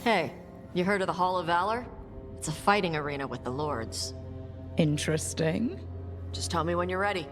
Hey, you heard of the Hall of Valor? It's a fighting arena with the lords. Interesting. Just tell me when you're ready.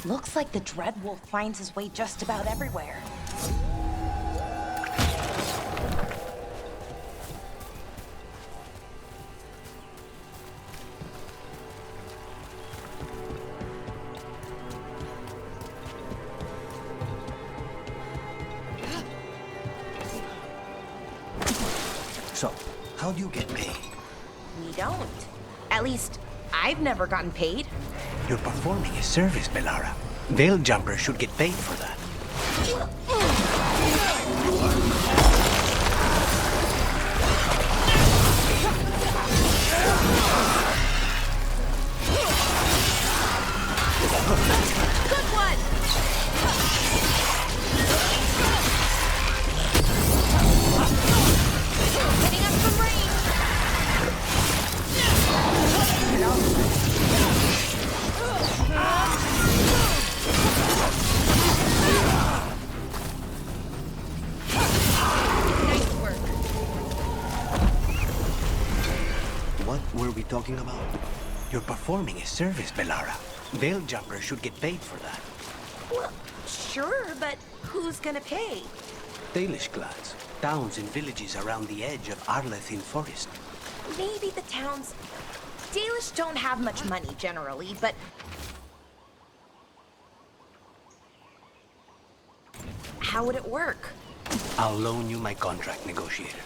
Looks like the Dreadwolf finds his way just about everywhere. So, how do you get paid? We don't. At least, I've never gotten paid. You're performing a service, Bellara. Veil jumpers should get paid for that. Good one! Hitting us from range! Nice work. What were we talking about? You're performing a service, Bellara. Veil jumpers should get paid for that. Well, sure, but who's gonna pay? Dalish clans, towns and villages around the edge of Arlethin Forest. Maybe the towns... Dalish don't have much money generally, but... How would it work? I'll loan you my contract negotiator.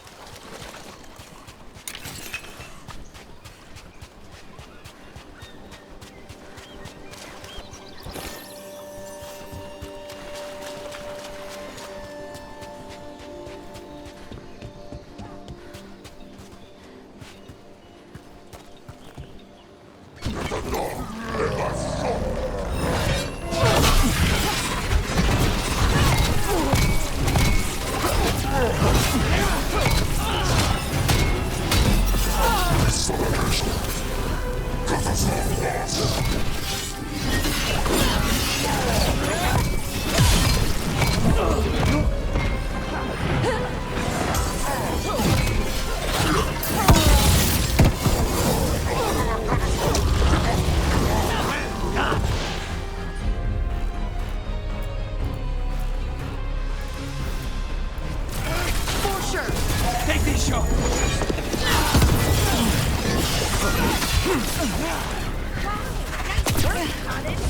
Nice work, Cottage.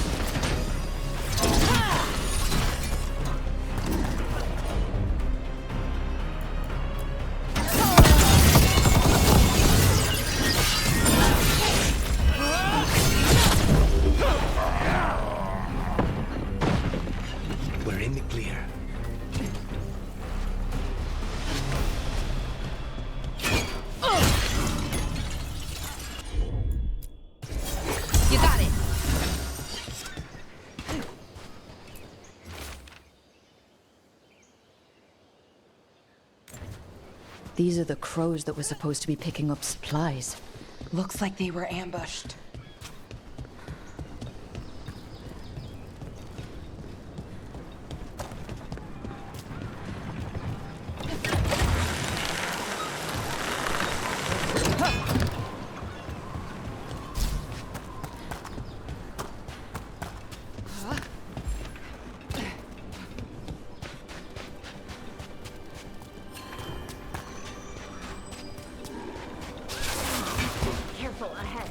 We're in the clear. You got it. These are the crows that were supposed to be picking up supplies. Looks like they were ambushed. Careful ahead.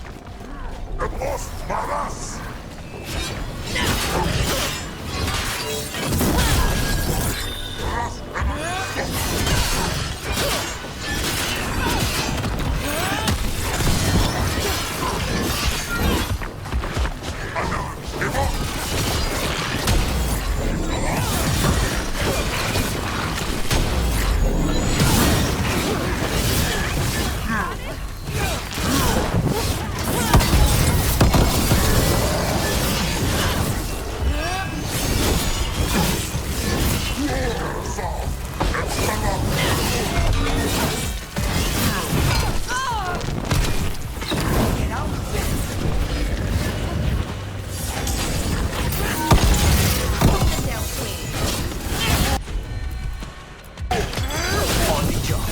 On the job.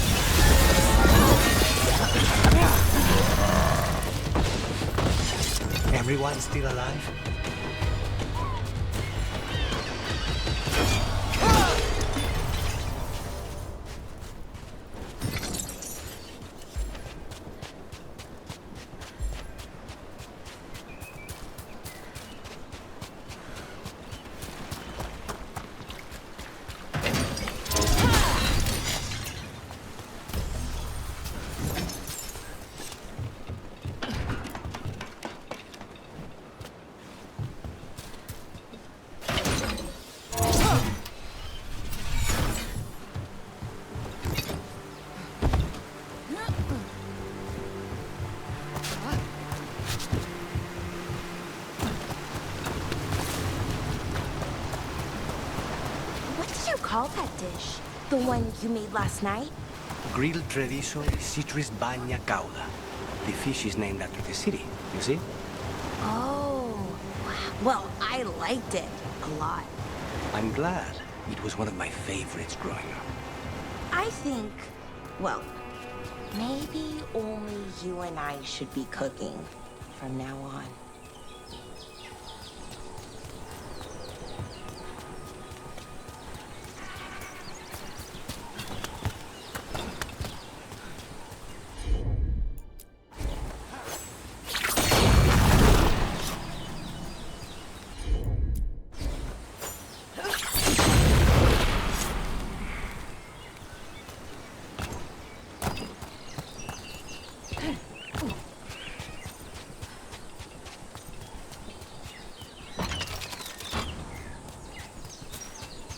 Everyone still alive? What did you call that dish? The one you made last night? Grilled Treviso Citrus Bagna Cauda. The fish is named after the city, you see? Oh, well, I liked it a lot. I'm glad. It was one of my favorites growing up. I think, well, maybe only you and I should be cooking from now on.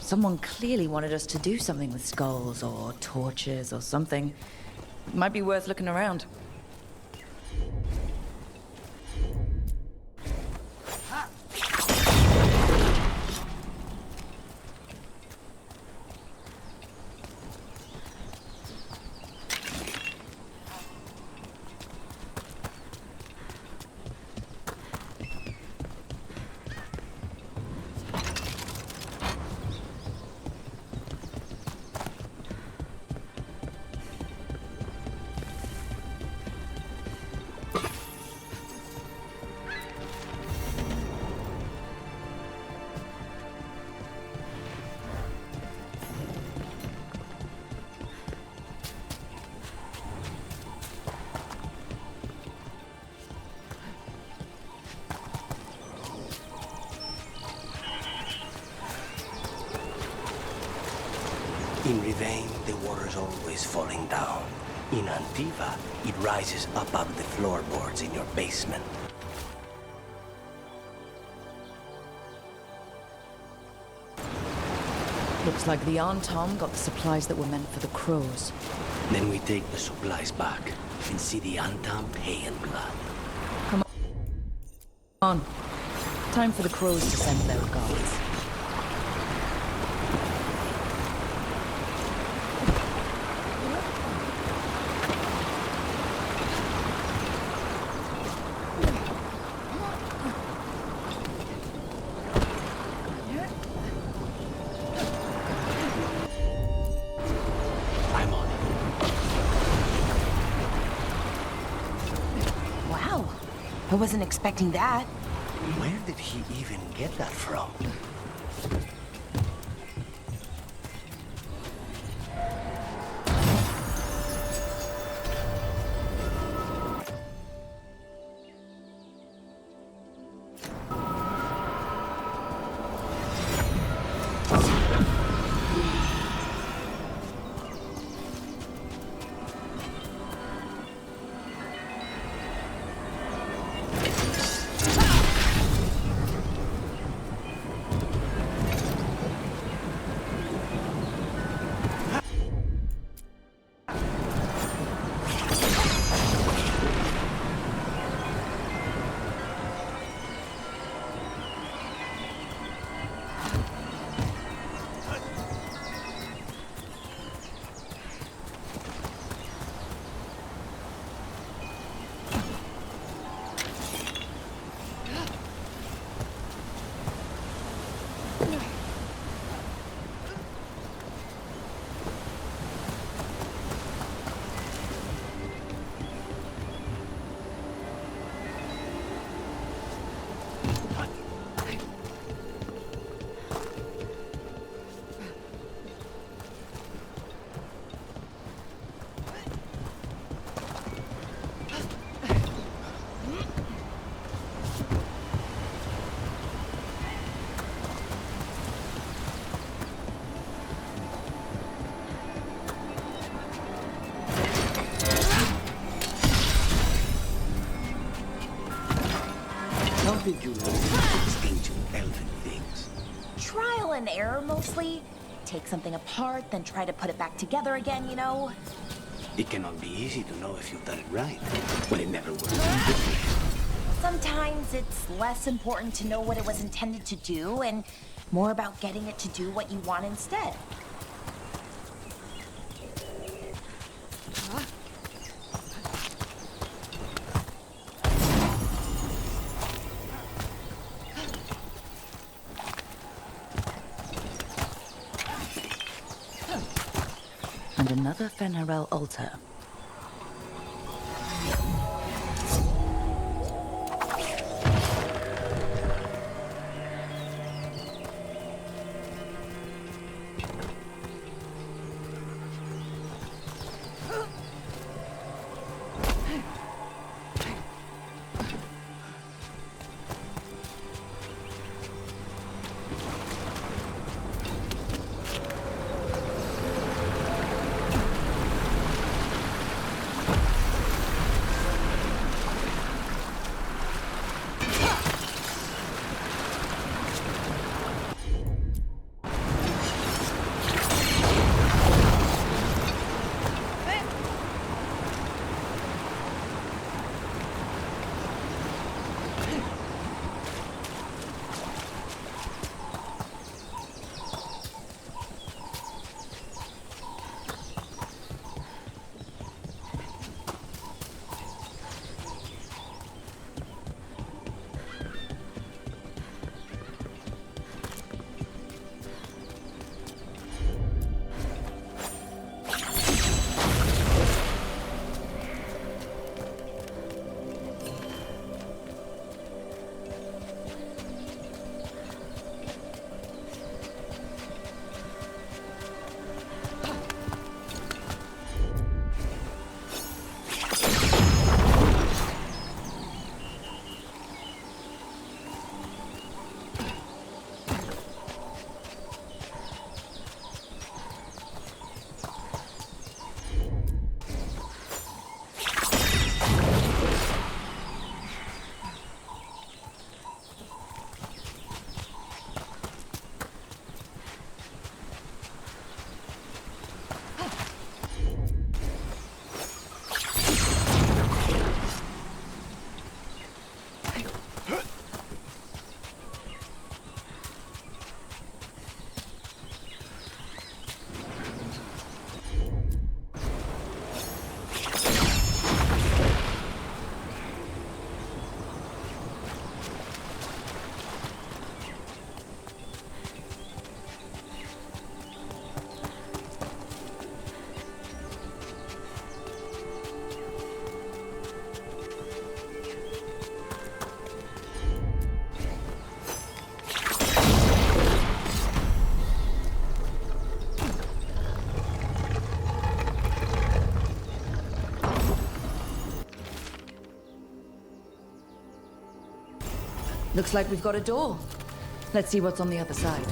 Someone clearly wanted us to do something with skulls or torches or something. Might be worth looking around. In Rivain, the water's always falling down. In Antiva, it rises up out of the floorboards in your basement. Looks like the Antom got the supplies that were meant for the crows. Then we take the supplies back and see the Antam pay in blood. Come on. Time for the crows to send their regards. I'm on it. Wow. I wasn't expecting that. Where did he even get that from? How did you learn these ancient elven things? Trial and error, mostly. Take something apart, then try to put it back together again, you know? It cannot be easy to know if you've done it right, when it never works. Sometimes it's less important to know what it was intended to do, and more about getting it to do what you want instead. And another Fenharel altar. Looks like we've got a door. Let's see what's on the other side.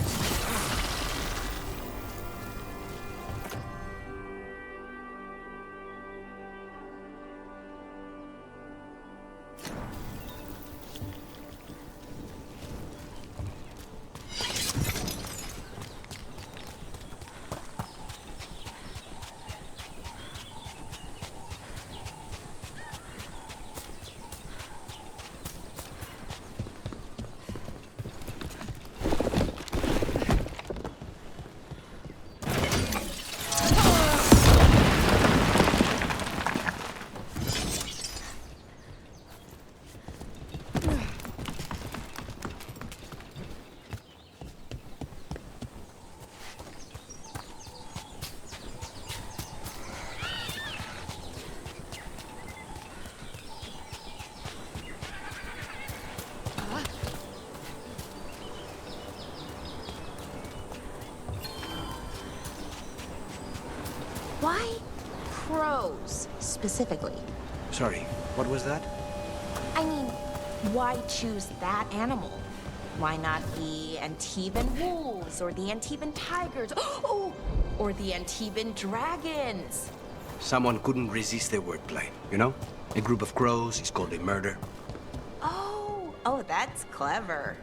Why crows, specifically? Sorry, what was that? I mean, why choose that animal? Why not the Antiban wolves, or the Antiban tigers, oh, or the Antiban dragons? Someone couldn't resist their wordplay, you know? A group of crows is called a murder. Oh, that's clever.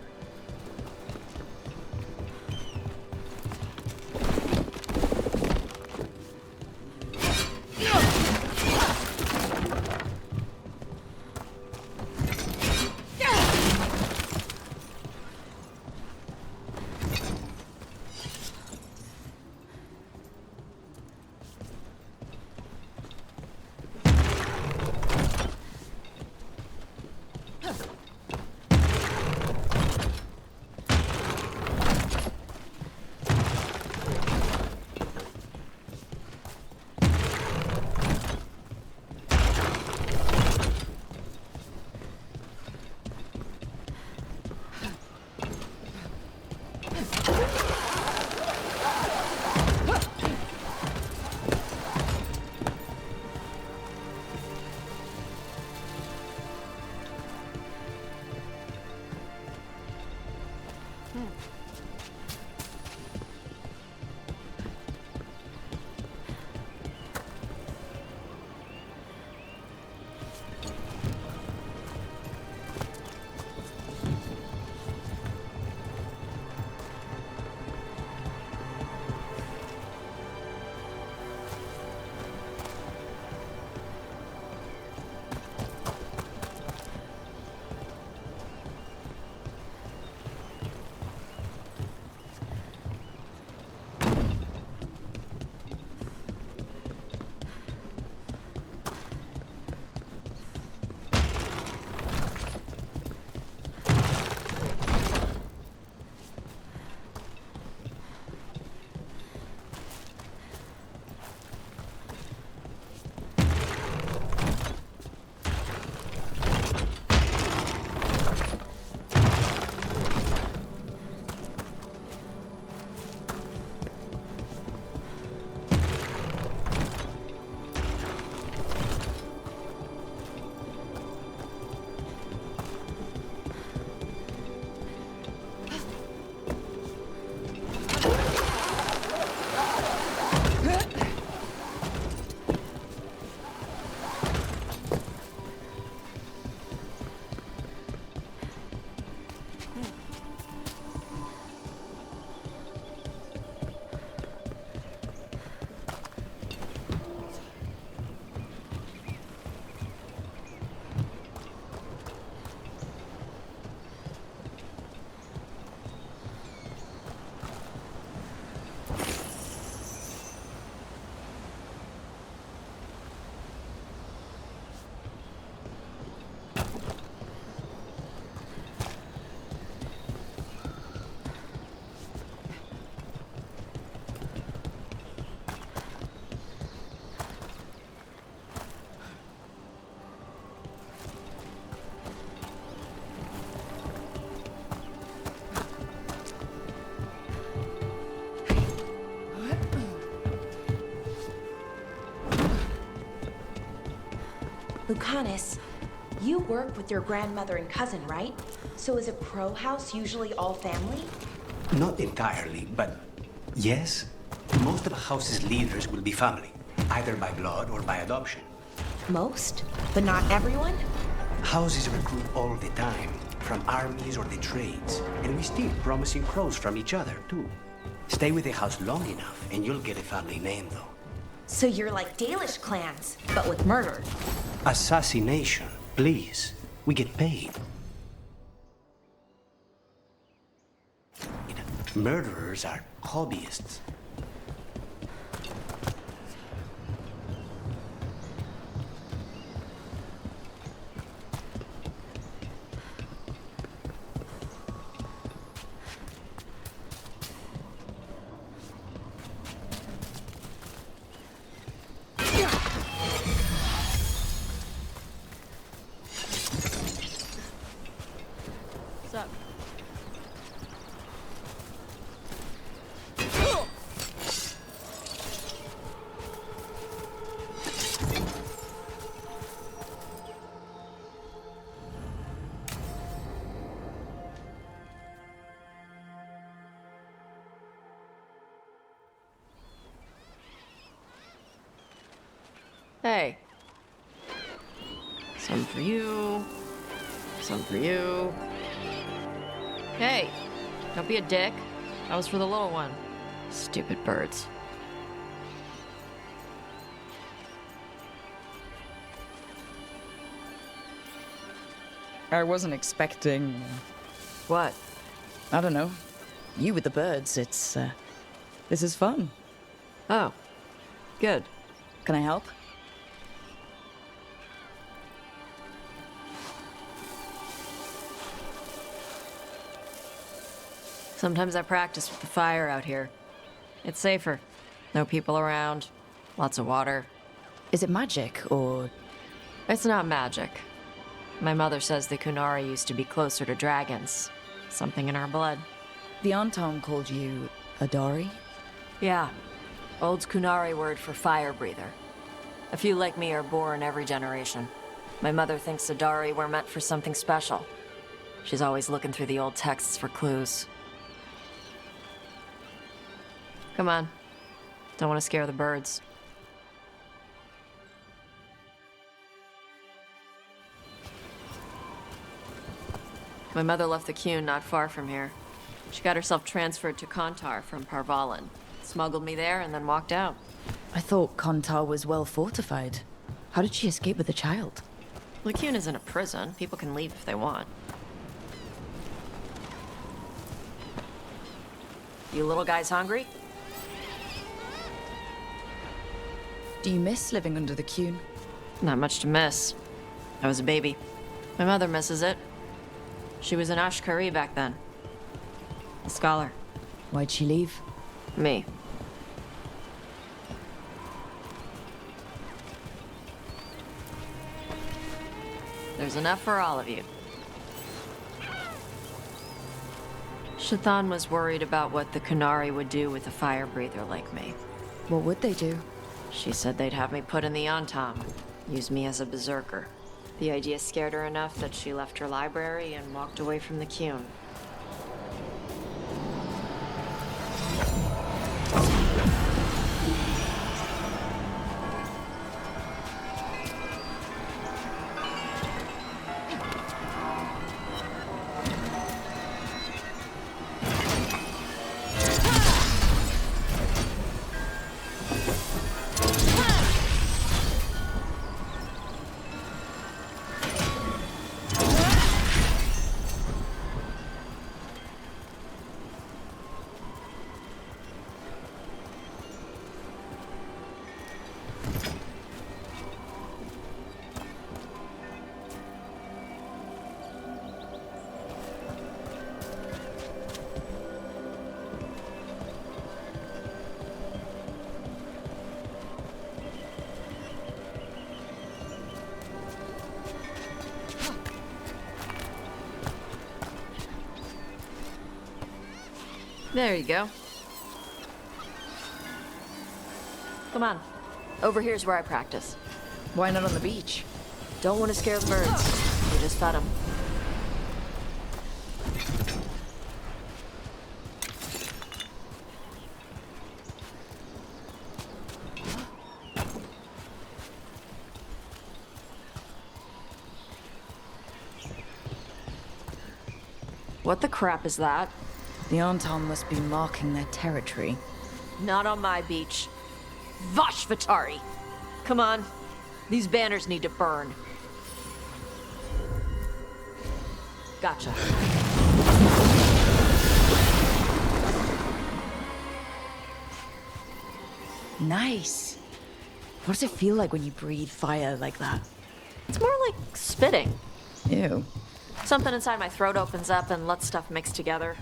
Lucanus, You work with your grandmother and cousin, right? So is a crow house usually all family? Not entirely, but yes. Most of a house's leaders will be family, either by blood or by adoption. Most, but not everyone? Houses recruit all the time, from armies or the trades, and we steal promising crows from each other, too. Stay with the house long enough, and you'll get a family name, though. So you're like Dalish clans, but with murder. Assassination, please. We get paid. Murderers are hobbyists. What's up? Hey. Some for you. Some for you. Hey, don't be a dick. That was for the little one. Stupid birds. I wasn't expecting... What? I don't know. You with the birds, this is fun. Oh, good. Can I help? Sometimes I practice with the fire out here. It's safer. No people around. Lots of water. Is it magic, or... It's not magic. My mother says the Kunari used to be closer to dragons. Something in our blood. The Anton called you a Dory? Yeah. Old Kunari word for fire breather. A few like me are born every generation. My mother thinks Adari were meant for something special. She's always looking through the old texts for clues. Come on. Don't want to scare the birds. My mother left the Qun not far from here. She got herself transferred to Kontar from Parvalan. Smuggled me there and then walked out. I thought Kontar was well fortified. How did she escape with a child? The Qun isn't a prison. People can leave if they want. You little guys hungry? Do you miss living under the Qun? Not much to miss. I was a baby. My mother misses it. She was an Ashkari back then. A scholar. Why'd she leave? Me. There's enough for all of you. Shathan was worried about what the Kunari would do with a fire breather like me. What would they do? She said they'd have me put in the Antam, use me as a berserker. The idea scared her enough that she left her library and walked away from the Qun. There you go. Come on. Over here's where I practice. Why not on the beach? Don't want to scare the birds. We just fed him. What the crap is that? The Anton must be marking their territory. Not on my beach. Vosh Vatari! Come on. These banners need to burn. Gotcha. Nice. What does it feel like when you breathe fire like that? It's more like spitting. Ew. Something inside my throat opens up and lets stuff mix together.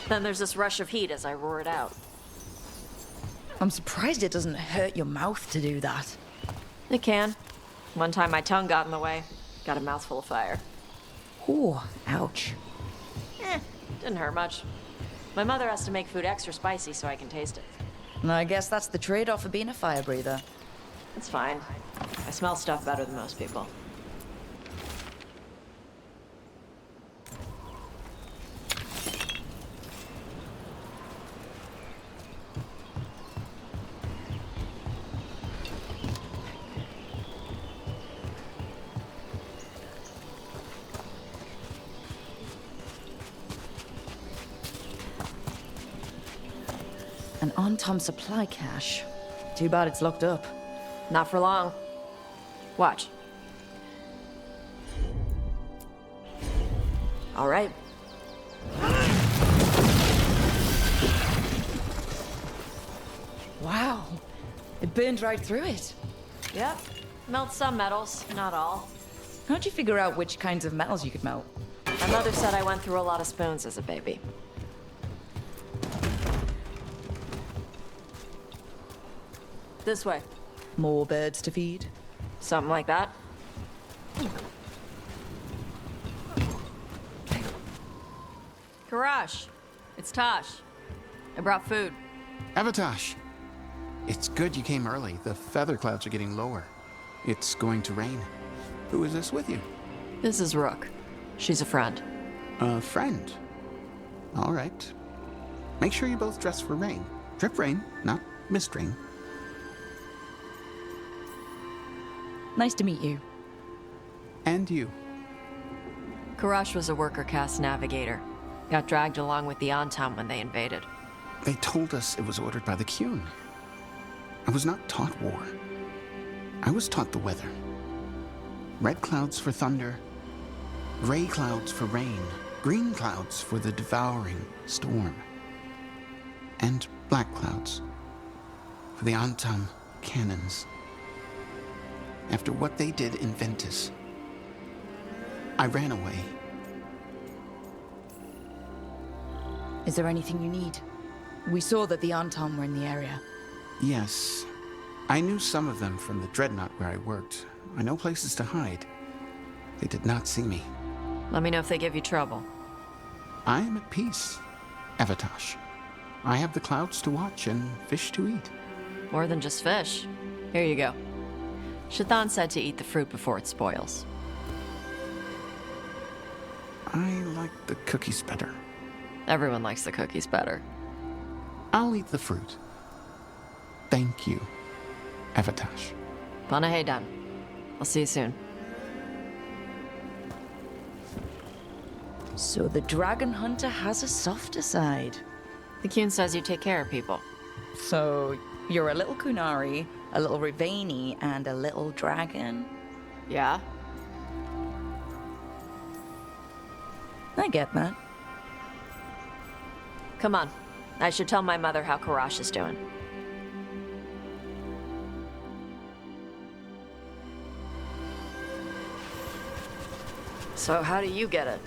Then there's this rush of heat as I roar it out. I'm surprised it doesn't hurt your mouth to do that. It can. One time my tongue got in the way. Got a mouthful of fire. Ooh, ouch. Didn't hurt much. My mother has to make food extra spicy so I can taste it. And I guess that's the trade-off of being a fire breather. It's fine. I smell stuff better than most people. An on-Tom supply cache. Too bad it's locked up. Not for long. Watch. All right. Wow. It burned right through it. Yep. Melt some metals, not all. How'd you figure out which kinds of metals you could melt? My mother said I went through a lot of spoons as a baby. This way. More birds to feed? Something like that. Karash, it's Tosh. I brought food. Avatosh! It's good you came early. The feather clouds are getting lower. It's going to rain. Who is this with you? This is Rook. She's a friend. A friend. All right. Make sure you both dress for rain. Drip rain, not mist rain. Nice to meet you. And you. Karash was a worker caste navigator. Got dragged along with the Antam when they invaded. They told us it was ordered by the Qun. I was not taught war. I was taught the weather. Red clouds for thunder, gray clouds for rain, green clouds for the devouring storm, and black clouds for the Antam cannons. After what they did in Ventus, I ran away. Is there anything you need? We saw that the Anton were in the area. Yes, I knew some of them from the dreadnought where I worked. I know places to hide. They did not see me. Let me know if they give you trouble. I am at peace, Avatosh. I have the clouds to watch and fish to eat. More than just fish. Here you go. Shathan said to eat the fruit before it spoils. I like the cookies better. Everyone likes the cookies better. I'll eat the fruit. Thank you, Avatosh. Panaheydan. I'll see you soon. So the dragon hunter has a softer side. The Qun says you take care of people. So you're a little Kunari, a little Rivani, and a little dragon? Yeah? I get that. Come on. I should tell my mother how Karash is doing. So how do you get it?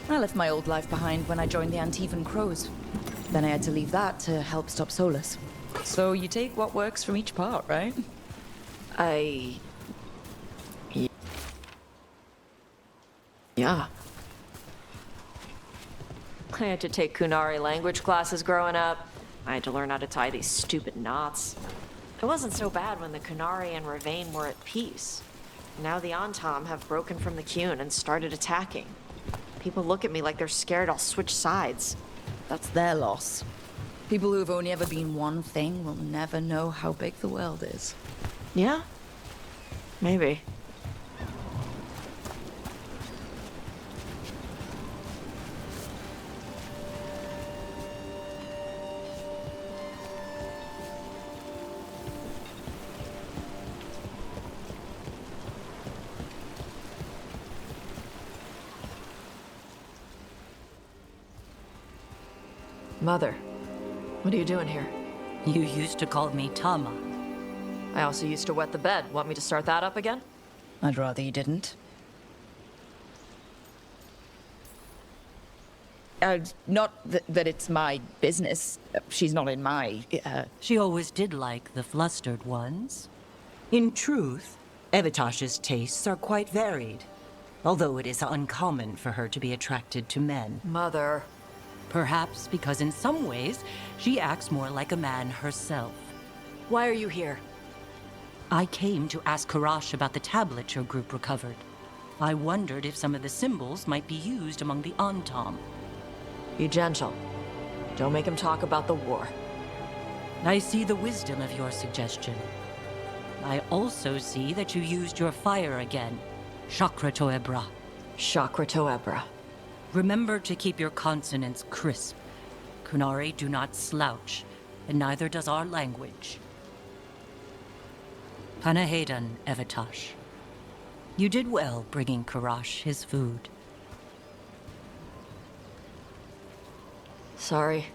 I left my old life behind when I joined the Antivan Crows. Then I had to leave that to help stop Solus. So you take what works from each part, right? Yeah. I had to take Kunari language classes growing up. I had to learn how to tie these stupid knots. It wasn't so bad when the Kunari and Ravane were at peace. Now the Antom have broken from the Qun and started attacking. People look at me like they're scared I'll switch sides. That's their loss. People who've only ever been one thing will never know how big the world is. Yeah? Maybe. Mother, what are you doing here? You used to call me Tama. I also used to wet the bed. Want me to start that up again? I'd rather you didn't. Not that it's my business. She's not in my, She always did like the flustered ones. In truth, Evitash's tastes are quite varied, although it is uncommon for her to be attracted to men. Mother. Perhaps because in some ways, she acts more like a man herself. Why are you here? I came to ask Karash about the tablet your group recovered. I wondered if some of the symbols might be used among the Antom. Be gentle. Don't make him talk about the war. I see the wisdom of your suggestion. I also see that you used your fire again, Chakra Toebra. Chakra Toebra. Remember to keep your consonants crisp. Kunari do not slouch, and neither does our language. Panahedan, Evitash. You did well bringing Karash his food. Sorry.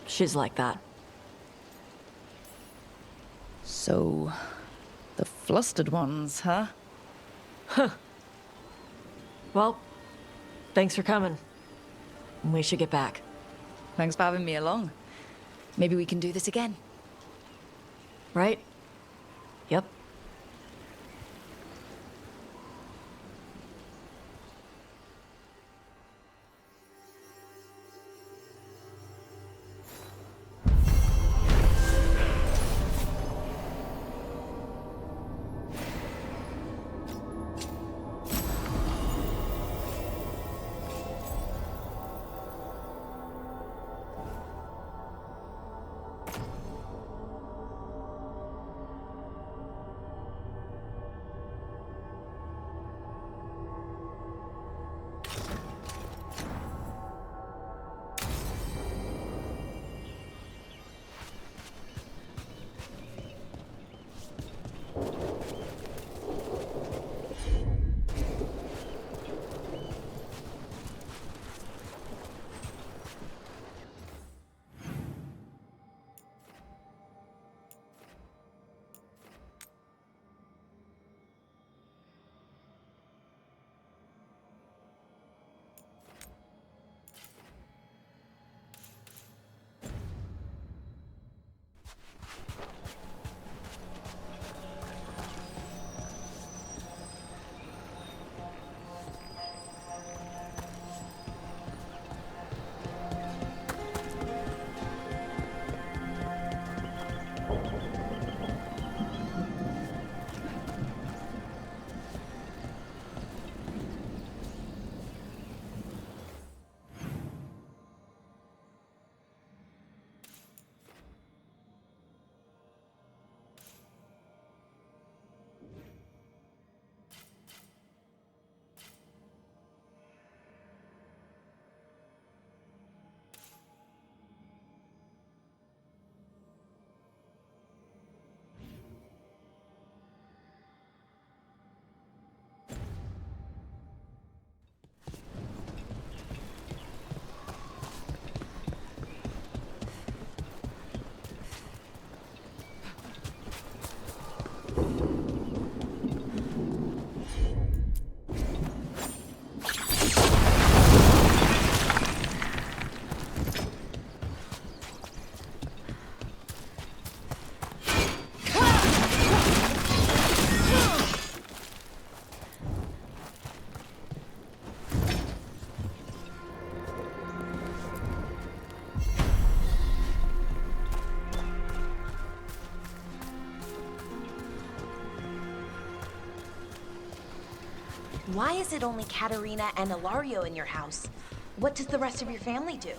She's like that. so... the flustered ones, huh? Well, thanks for coming. We should get back. Thanks for having me along. Maybe we can do this again. Right? Yep. Why is it only Katerina and Ilario in your house? What does the rest of your family do?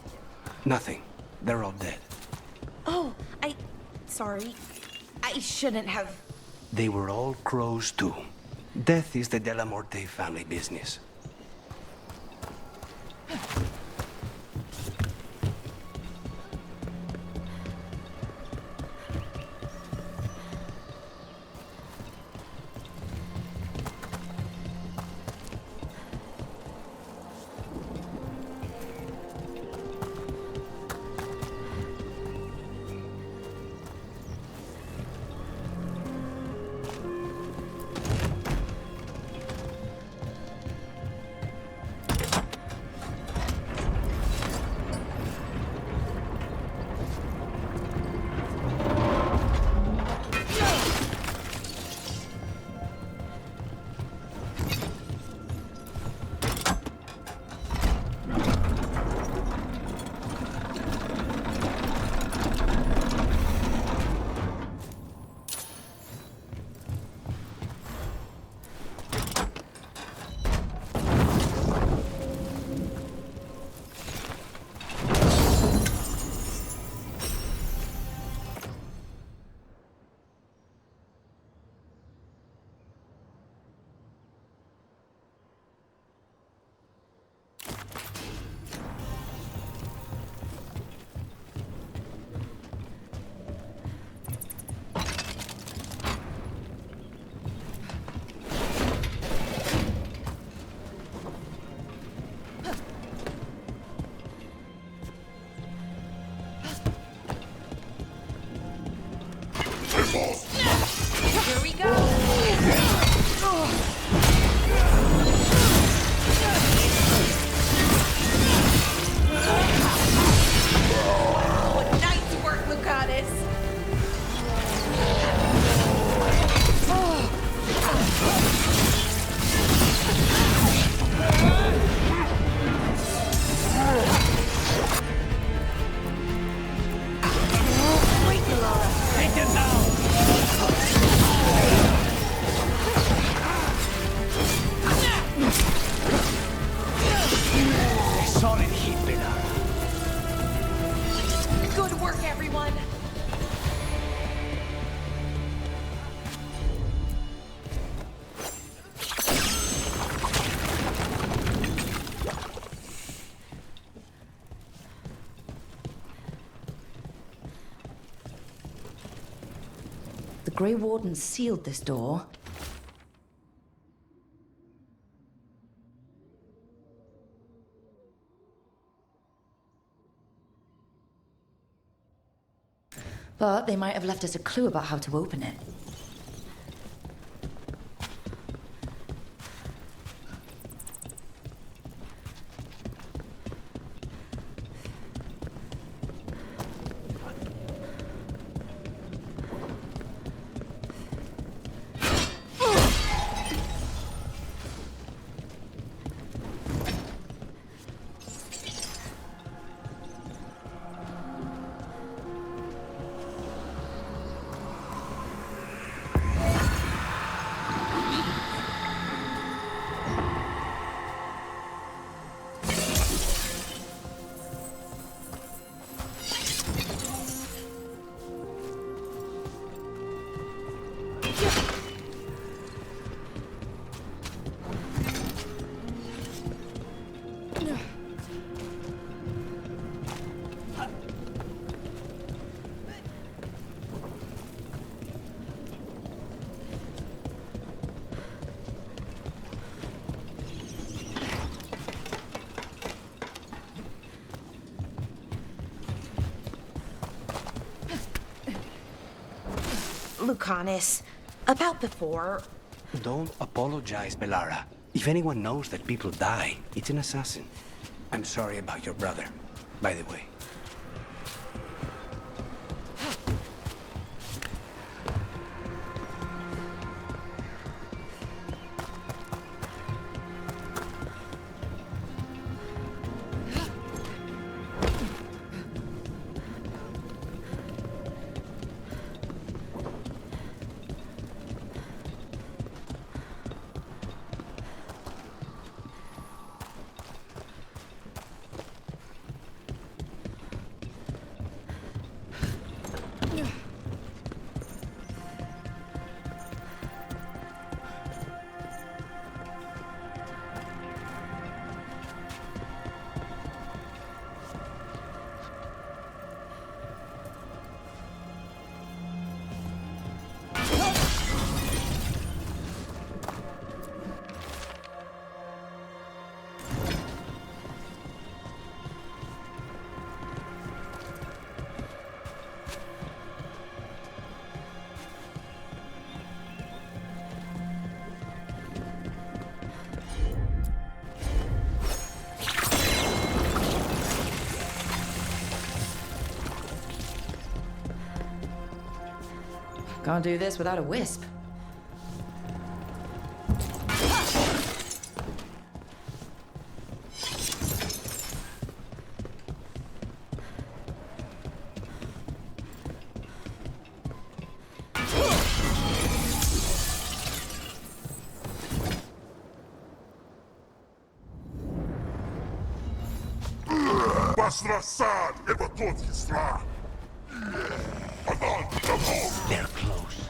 Nothing. They're all dead. Oh, sorry. I shouldn't have... They were all crows too. Death is the De La Morte family business. Here we go! Oh, nice work, Lucanus! Solid hit, Veilguard. Good work, everyone! The Grey Warden sealed this door. But they might have left us a clue about how to open it. Lucanus, about before... Don't apologize, Bellara. If anyone knows that people die, it's an assassin. I'm sorry about your brother, by the way. Can't do this without a wisp. They're close.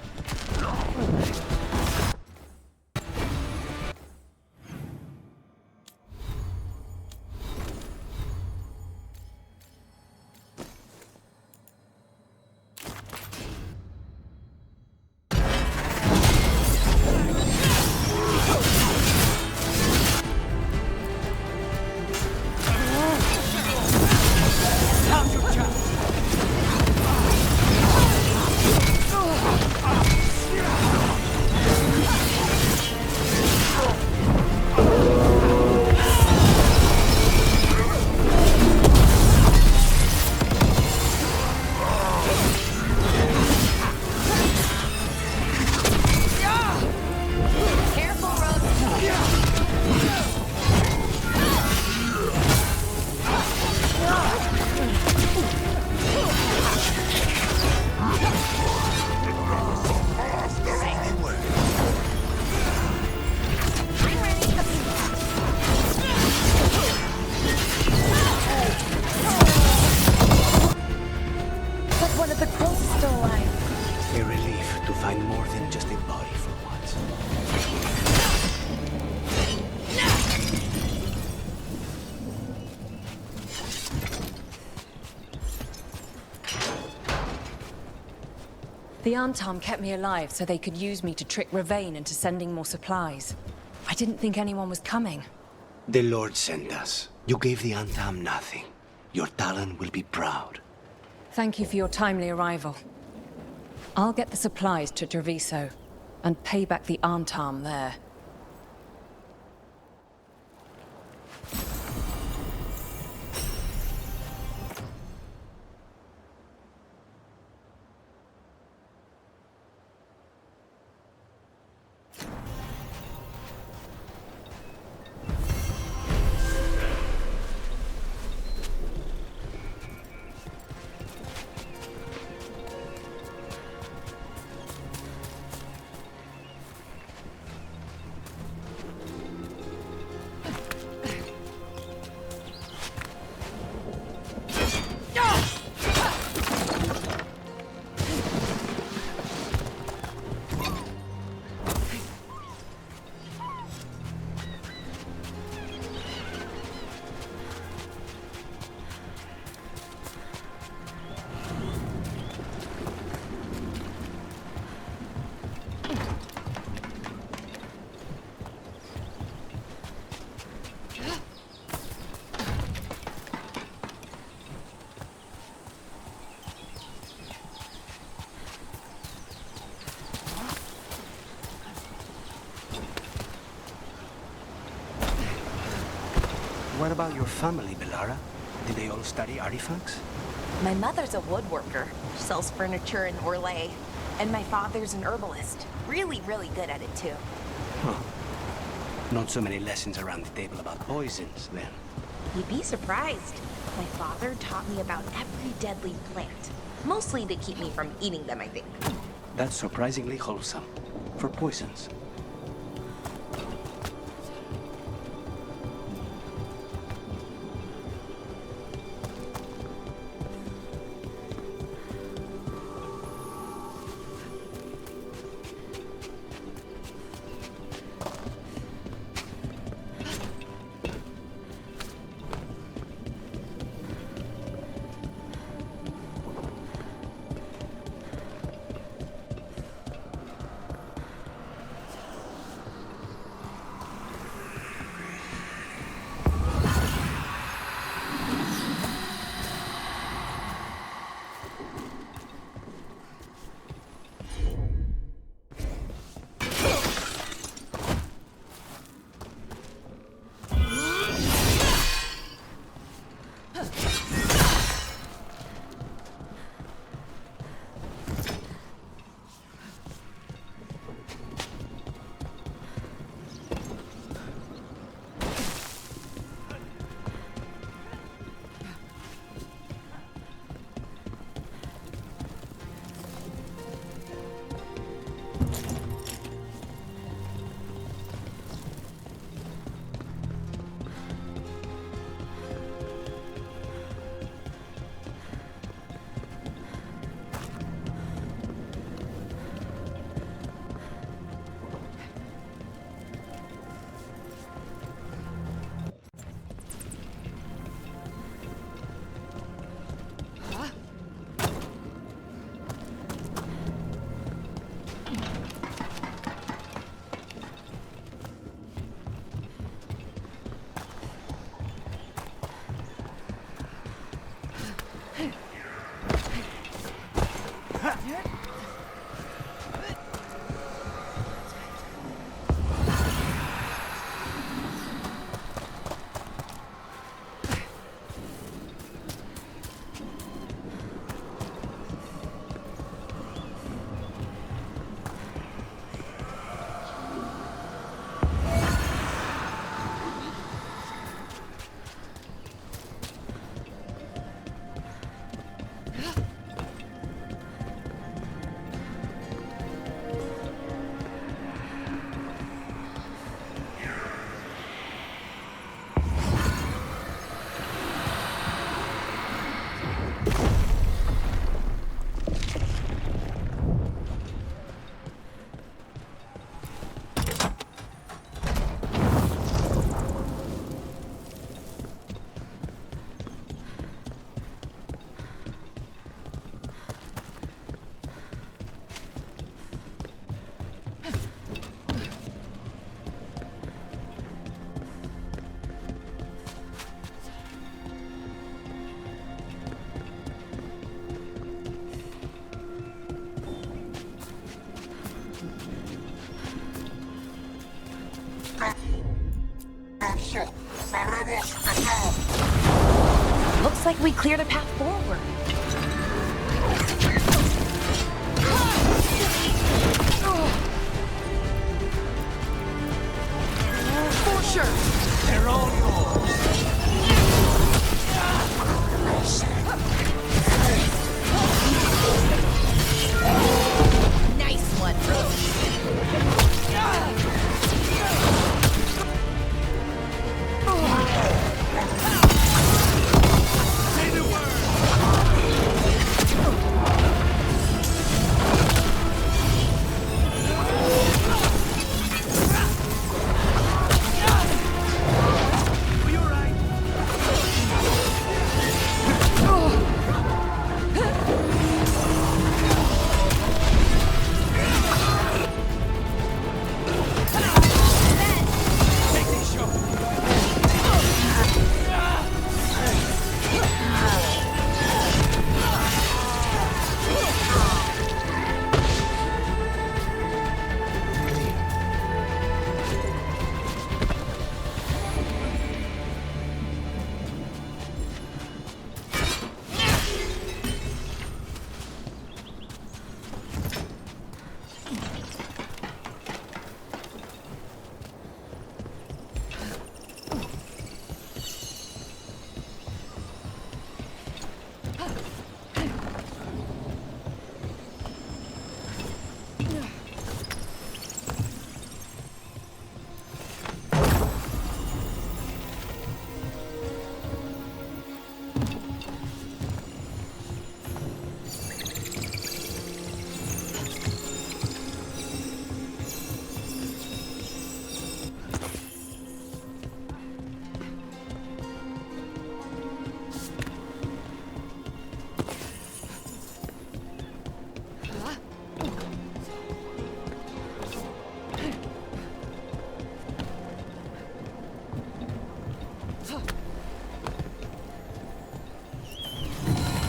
The Antam kept me alive so they could use me to trick Ravain into sending more supplies. I didn't think anyone was coming. The Lord sent us. You gave the Antam nothing. Your Talon will be proud. Thank you for your timely arrival. I'll get the supplies to Treviso and pay back the Antam there. What about your family, Belara? Did they all study artifacts? My mother's a woodworker. She sells furniture in Orlais. And my father's an herbalist. Really, really good at it, too. Huh. Not so many lessons around the table about poisons, then. You'd be surprised. My father taught me about every deadly plant. Mostly to keep me from eating them, I think. That's surprisingly wholesome. For poisons. Looks like we cleared a path forward. For sure. They're all yours. Nice one.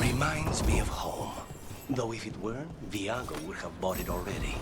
Reminds me of home. Though if it were, Viago would have bought it already.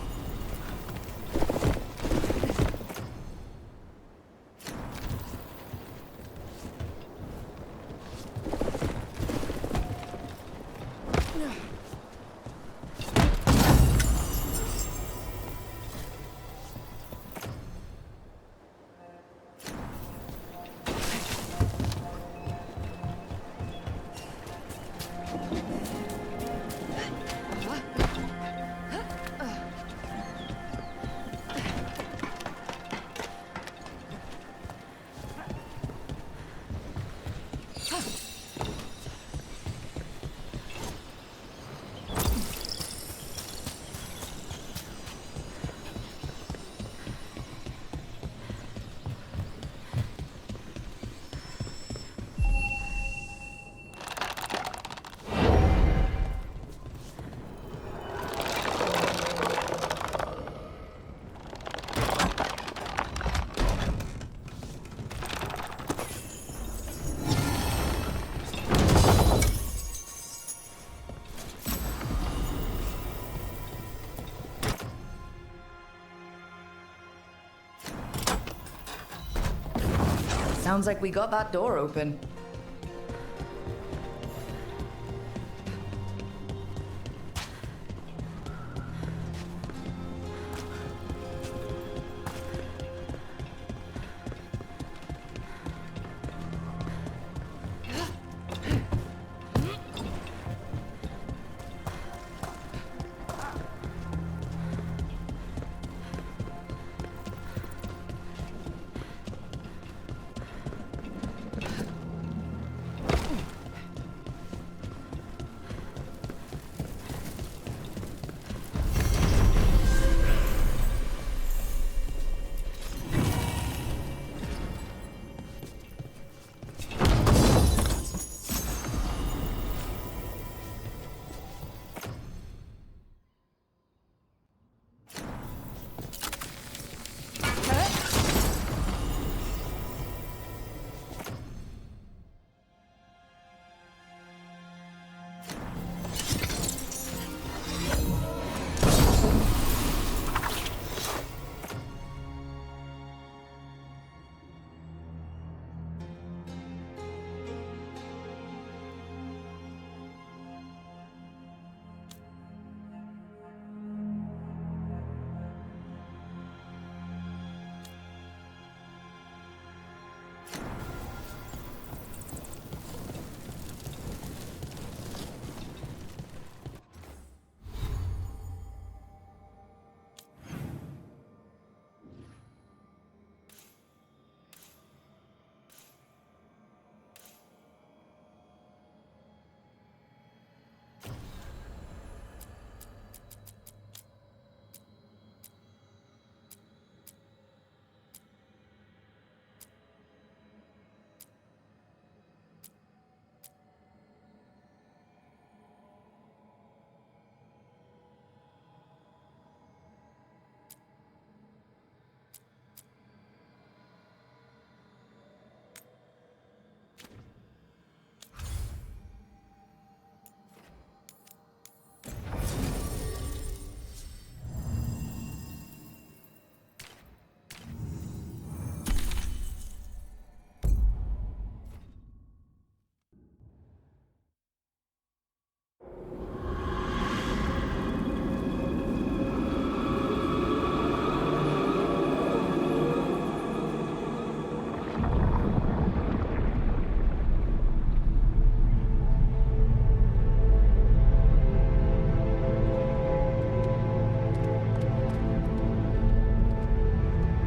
Sounds like we got that door open.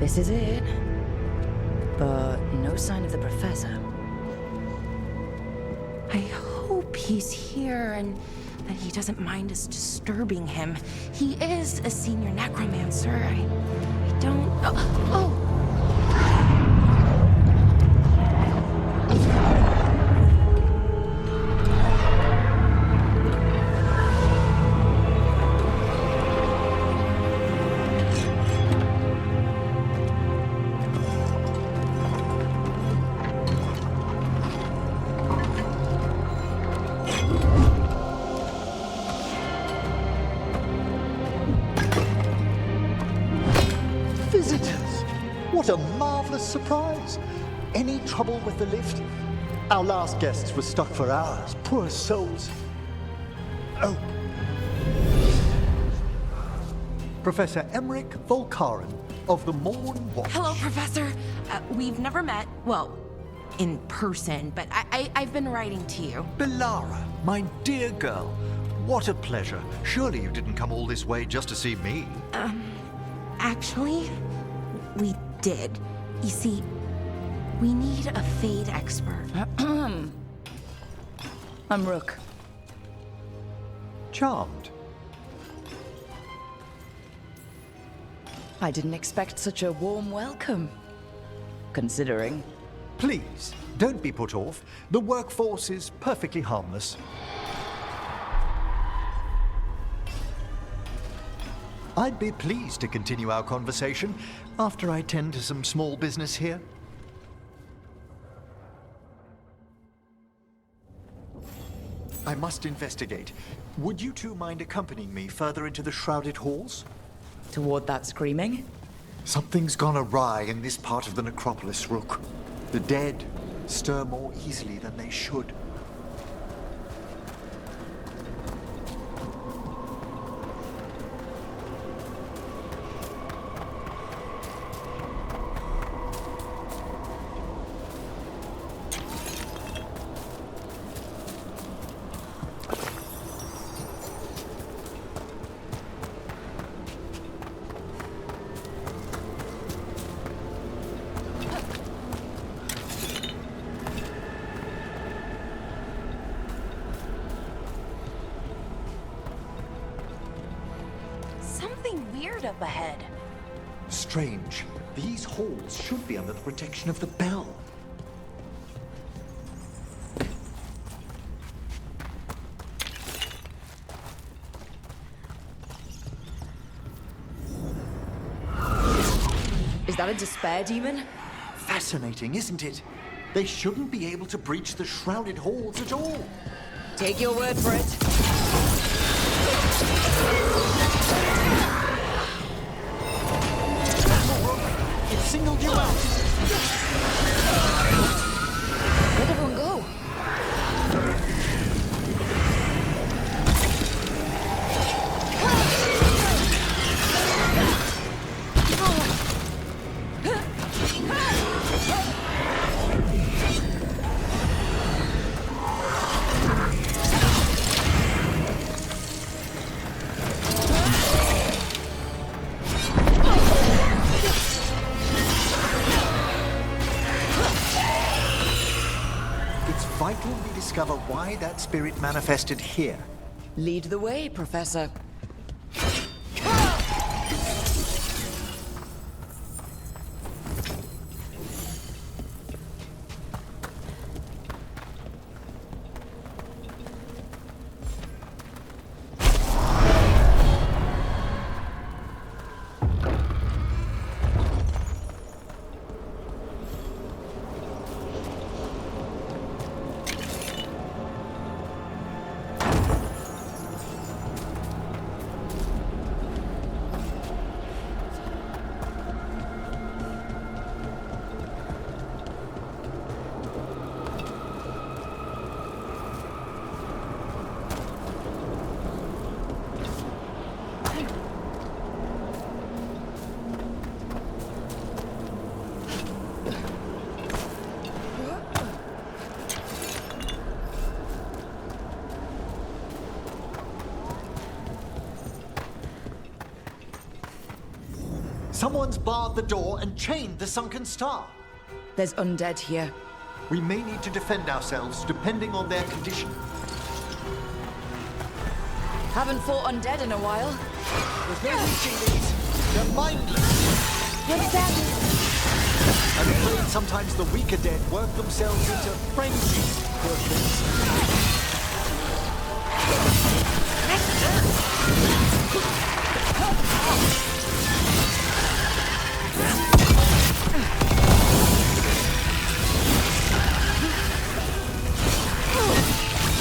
This is it. But no sign of the professor. I hope he's here and that he doesn't mind us disturbing him. He is a senior necromancer. I don't... Oh! Visitors! What a marvelous surprise! Any trouble with the lift? Our last guests were stuck for hours. Poor souls. Oh. Professor Emmerich Volkaren of the Morn Watch. Hello, Professor. We've never met, well, in person, but I've been writing to you. Belara, my dear girl. What a pleasure. Surely you didn't come all this way just to see me. Actually, we did. You see, we need a Fade expert. I'm Rook. Charmed. I didn't expect such a warm welcome. Considering. Please, don't be put off. The workforce is perfectly harmless. I'd be pleased to continue our conversation after I tend to some small business here. I must investigate. Would you two mind accompanying me further into the shrouded halls? Toward that screaming? Something's gone awry in this part of the necropolis, Rook. The dead stir more easily than they should. Something weird up ahead. Strange. These halls should be under the protection of the bell. Is that a despair demon? Fascinating, isn't it? They shouldn't be able to breach the shrouded halls at all. Take your word for it. It singled you out. Where'd everyone go? It's vital we discover why that spirit manifested here. Lead the way, Professor. Someone's barred the door and chained the sunken star. There's undead here. We may need to defend ourselves depending on their condition. Haven't fought undead in a while. There's no reaching these. They're mindless. What's that? I'm afraid sometimes the weaker dead work themselves into frenzies. Poor things.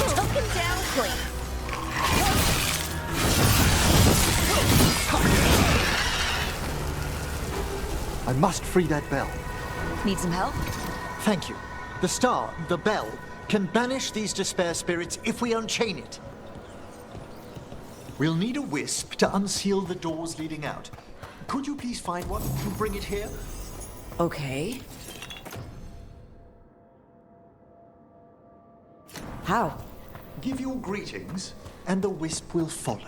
Took him down clean. I must free that bell. Need some help? Thank you. The star, the bell, can banish these despair spirits if we unchain it. We'll need a wisp to unseal the doors leading out. Could you please find one and bring it here? Okay. How? Give your greetings, and the wisp will follow.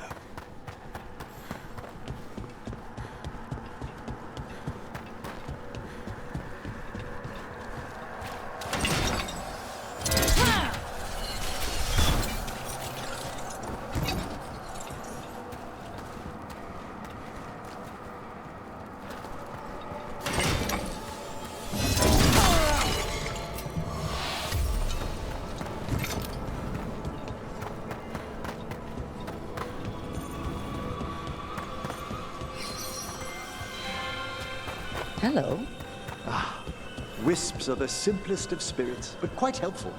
Hello. Wisps are the simplest of spirits, but quite helpful.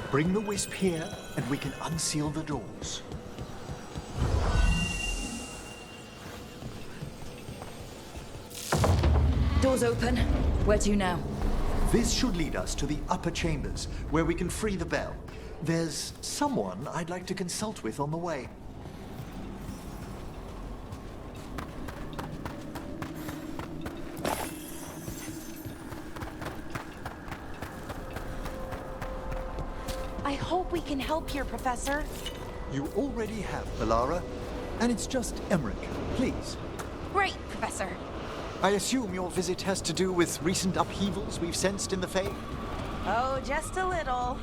Bring the wisp here, and we can unseal the doors. Doors open. Where to now? This should lead us to the upper chambers, where we can free the bell. There's someone I'd like to consult with on the way. I hope we can help here, Professor. You already have, Alara, and it's just Emmerich. Please. Great, Professor. I assume your visit has to do with recent upheavals we've sensed in the Fae? Oh, just a little.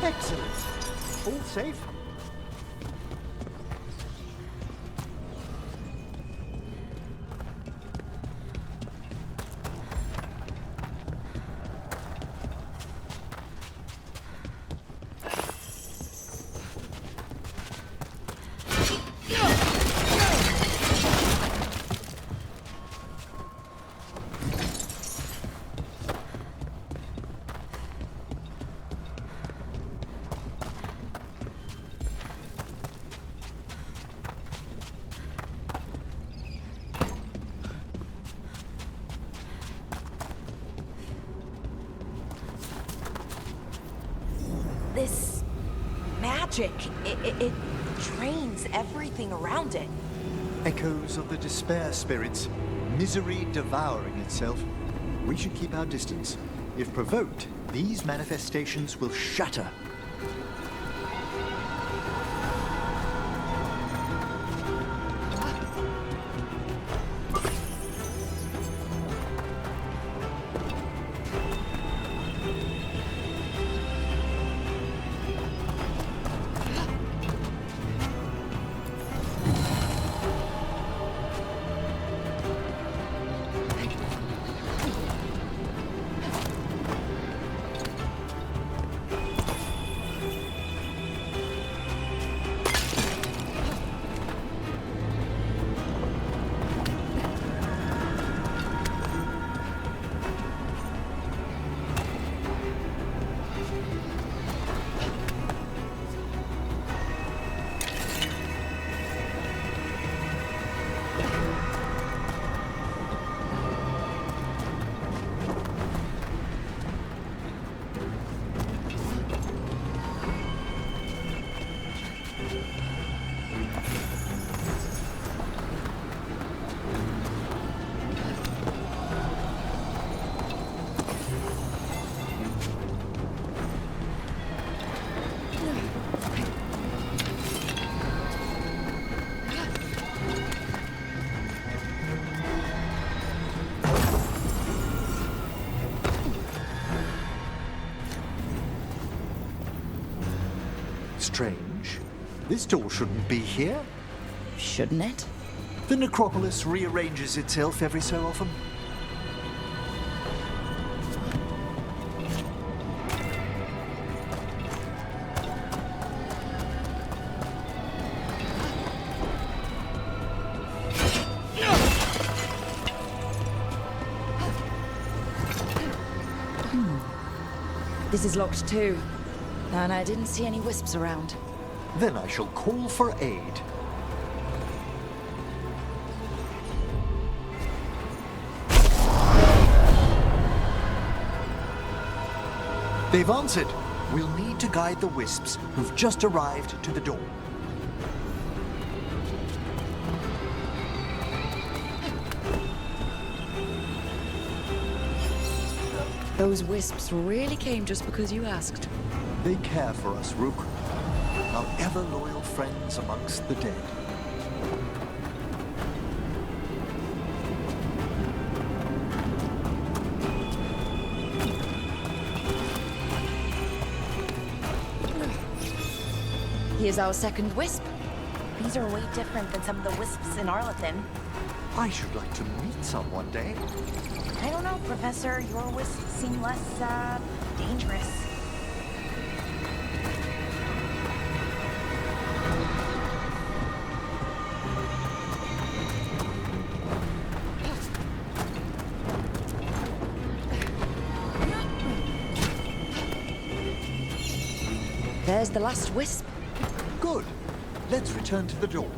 Excellent. All safe? magic. It drains everything around it. Echoes of the despair spirits, misery devouring itself. We should keep our distance. If provoked, these manifestations will shatter. Strange. This door shouldn't be here. Shouldn't it? The necropolis rearranges itself every so often. This is locked too. And I didn't see any wisps around. Then I shall call for aid. They've answered. We'll need to guide the wisps who've just arrived to the door. Those wisps really came just because you asked. They care for us, Rook. Our ever-loyal friends amongst the dead. Here's our second wisp. These are way different than some of the wisps in Arlethan. I should like to meet some one day. I don't know, Professor. Your wisps seem less, dangerous. There's the last wisp. Good. Let's return to the door.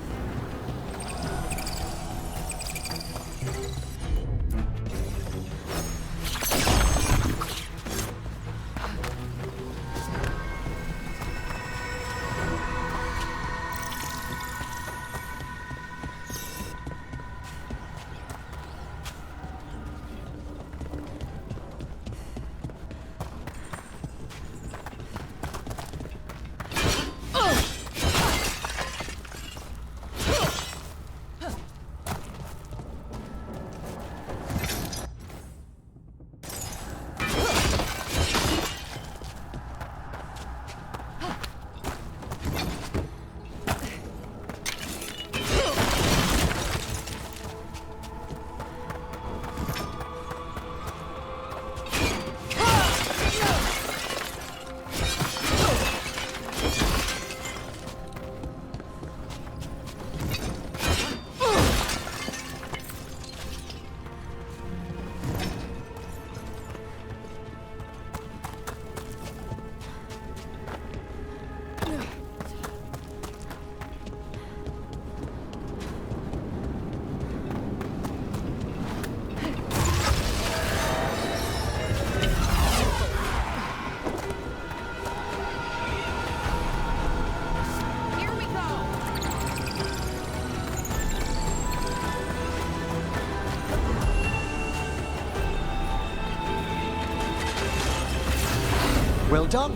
Well done.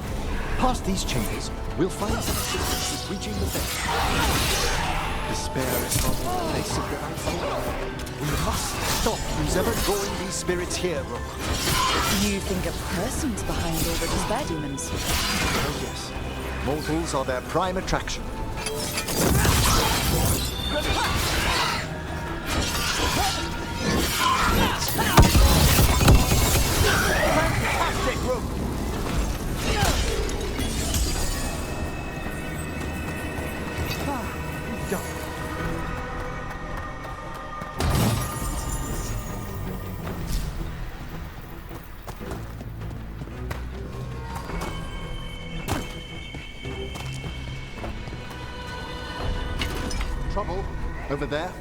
Past these chambers, we'll find some assistance with reaching the bed. Despair is not the place of your unfolding. We must stop who's ever drawing these spirits here, Rook. You think a person's behind all the despair demons? Oh yes. Mortals are their prime attraction. Fantastic, Rook! Done. Trouble over there.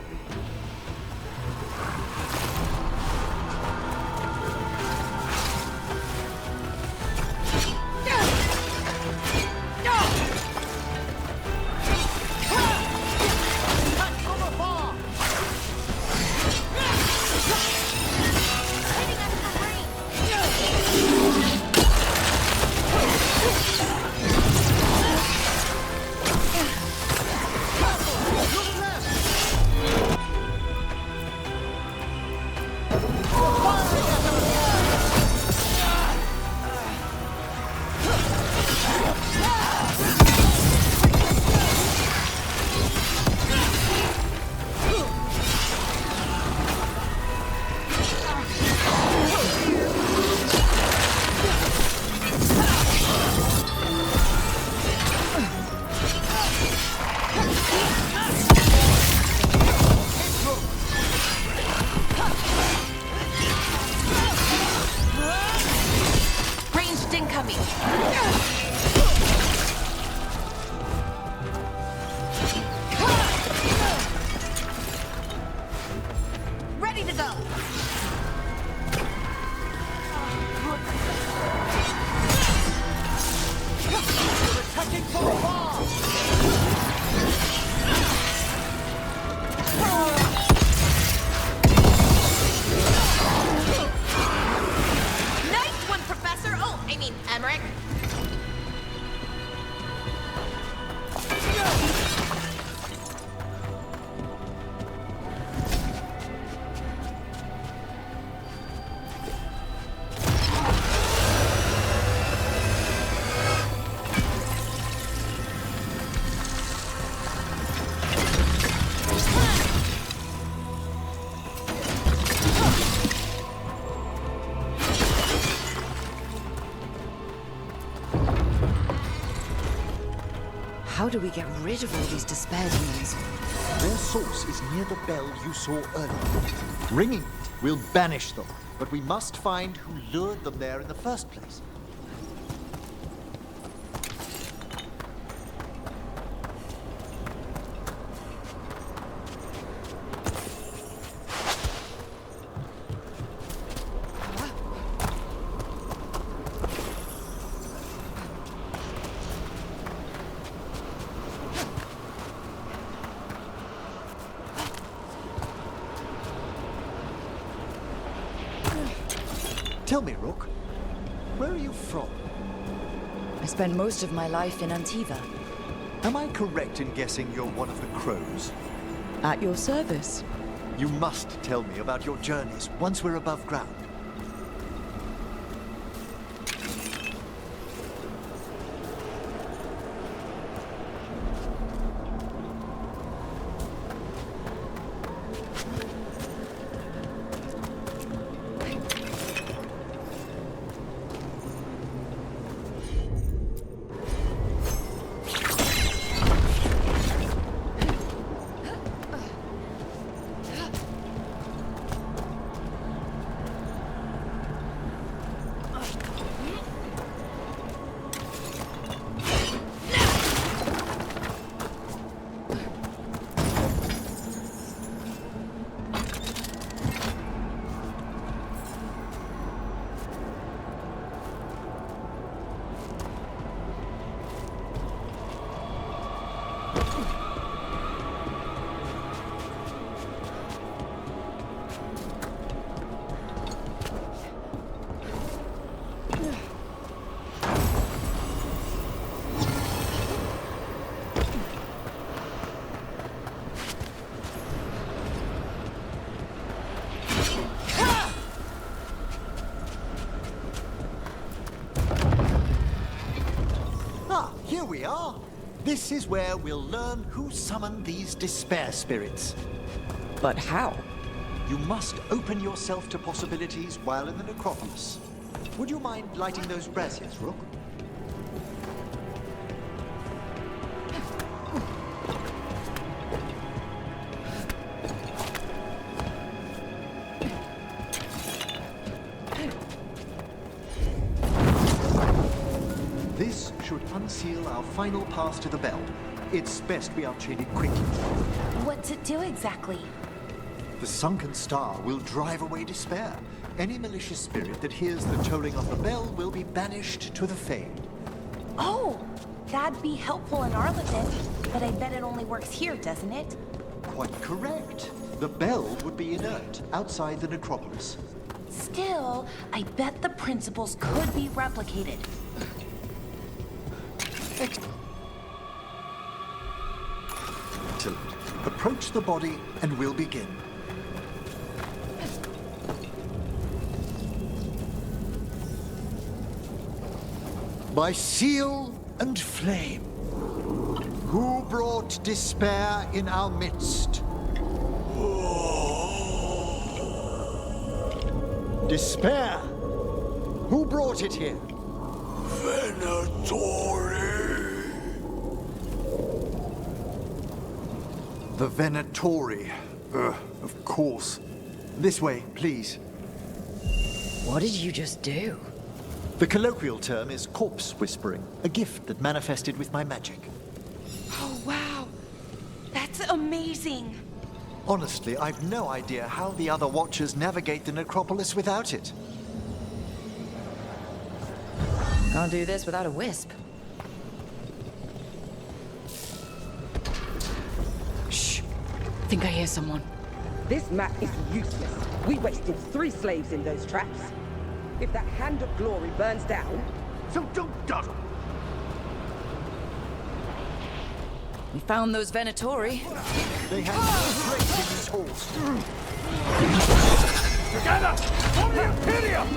Ranged incoming. Ready to go. Attacking from afar! Nice one, Professor. Oh, I mean, Emmerich. How do we get rid of all these despair demons? Their source is near the bell you saw earlier. Ringing it will banish them, but we must find who lured them there in the first place. Tell me, Rook, where are you from? I spent most of my life in Antiva. Am I correct in guessing you're one of the crows? At your service. You must tell me about your journeys once we're above ground. we are. This is where we'll learn who summoned these despair spirits. But how? You must open yourself to possibilities while in the necropolis. Would you mind lighting those braziers, Rook? This should unseal our final pass to the bell. It's best we unchain it quickly. What's it do exactly? The sunken star will drive away despair. Any malicious spirit that hears the tolling of the bell will be banished to the Fade. Oh, that'd be helpful in Arlington, but I bet it only works here, doesn't it? Quite correct. The bell would be inert outside the necropolis. Still, I bet the principles could be replicated. Excellent. Approach the body and we'll begin. By seal and flame, who brought despair in our midst? Despair? Who brought it here? The Venatori. Of course. This way, please. What did you just do? The colloquial term is corpse whispering, a gift that manifested with my magic. Oh, wow. That's amazing. Honestly, I've no idea how the other Watchers navigate the necropolis without it. Can't do this without a wisp. Shh. Think I hear someone. This map is useless. We wasted 3 slaves in those traps. If that Hand of Glory burns down... So don't dawdle. We found those Venatori. They have no place in these halls. Together! For the Imperium!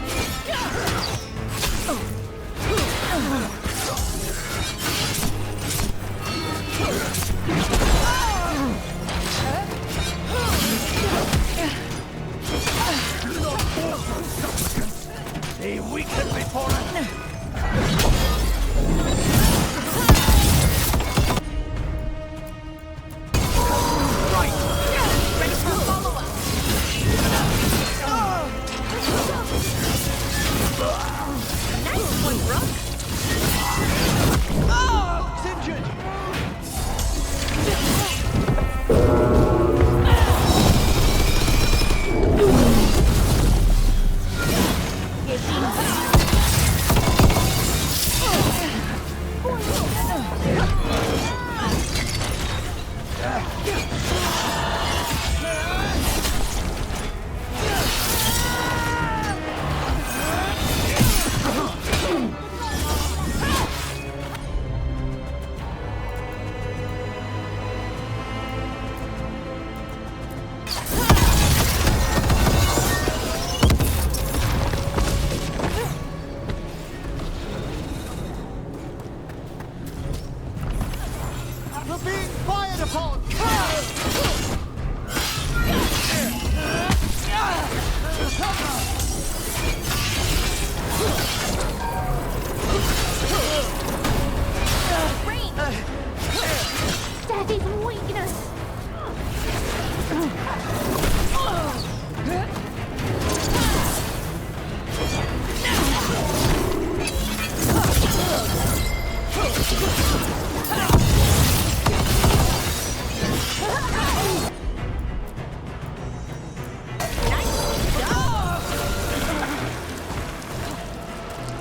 They weaken before us.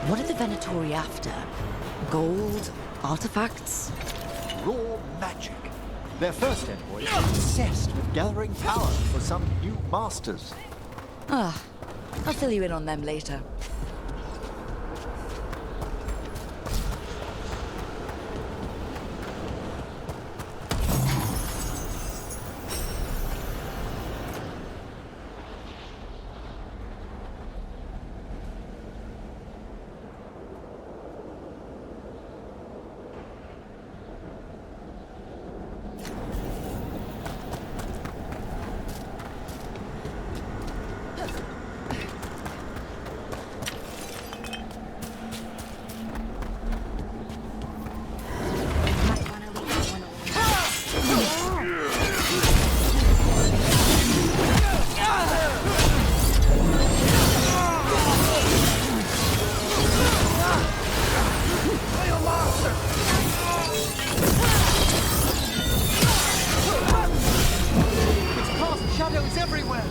What are the Venatori after? Gold? Artifacts? Raw magic. Their first envoy is obsessed with gathering power for some new masters. I'll fill you in on them later. shadows everywhere!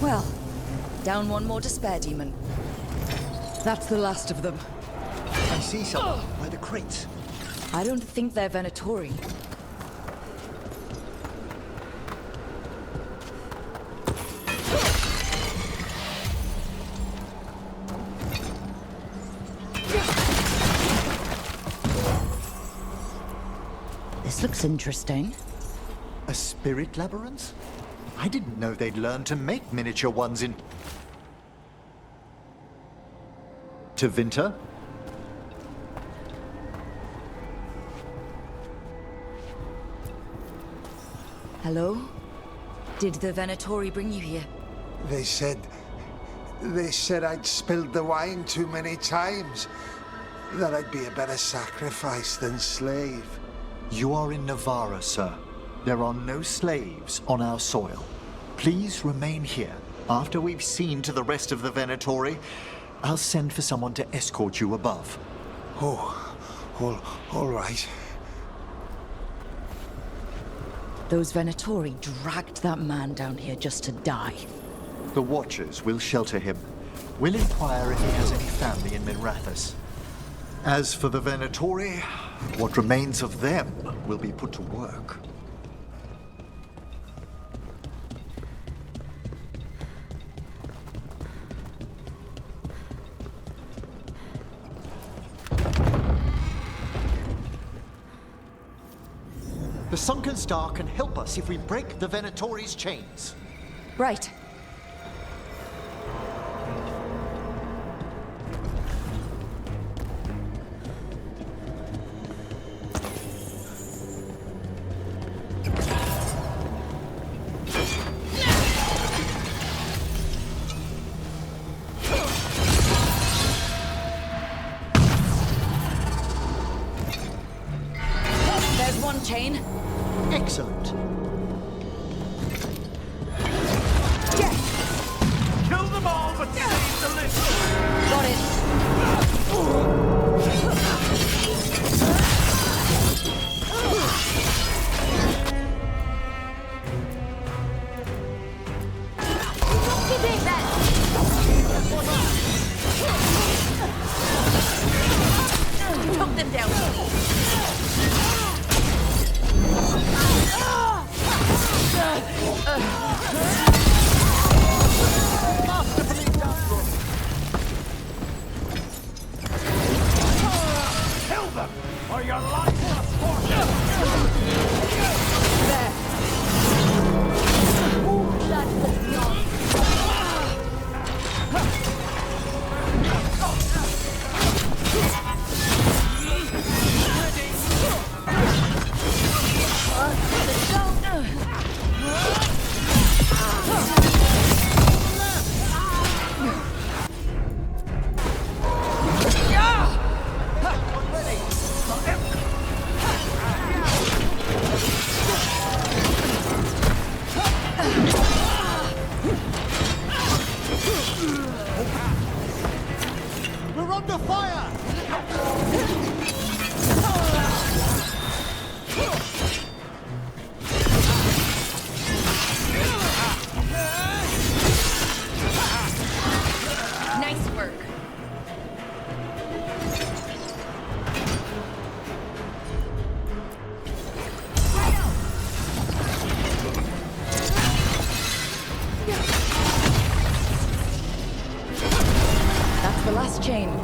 Well, down one more despair demon. That's the last of them. I see someone by the crates. I don't think they're Venatori. This looks interesting. A spirit labyrinth? I didn't know they'd learned to make miniature ones in... Tevinter? Hello? Did the Venatori bring you here? They said I'd spilled the wine too many times. That I'd be a better sacrifice than slave. You are in Navarra, sir. There are no slaves on our soil. Please remain here. After we've seen to the rest of the Venatori, I'll send for someone to escort you above. Oh, all right. Those Venatori dragged that man down here just to die. The Watchers will shelter him. We'll inquire if he has any family in Minrathous. As for the Venatori, what remains of them will be put to work. The Sunken Star can help us if we break the Venatori's chains. Right. There's one chain. Excellent. Kill them all, but save the list! Got it. Took them down, please. Kill them, or your life will scorch! We're under fire! Nice work.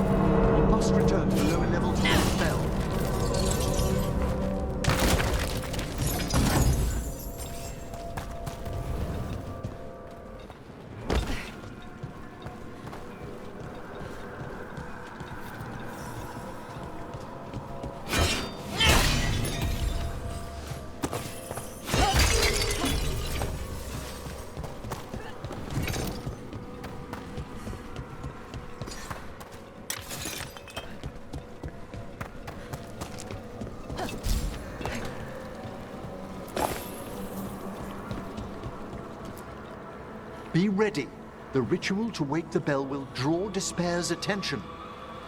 We must return to the lower level to get the bell. Be ready. The ritual to wake the bell will draw Despair's attention.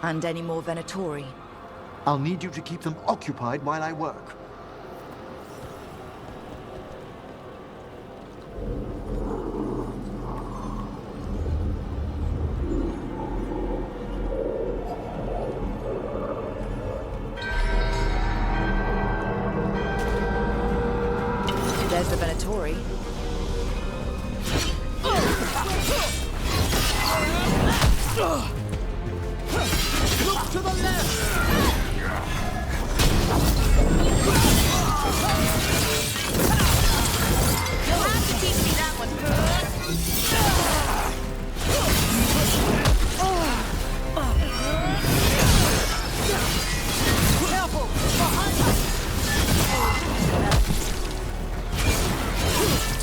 And any more Venatori? I'll need you to keep them occupied while I work. There's the Venatori. Look to the left! You'll have to teach me that one, Careful! Behind us!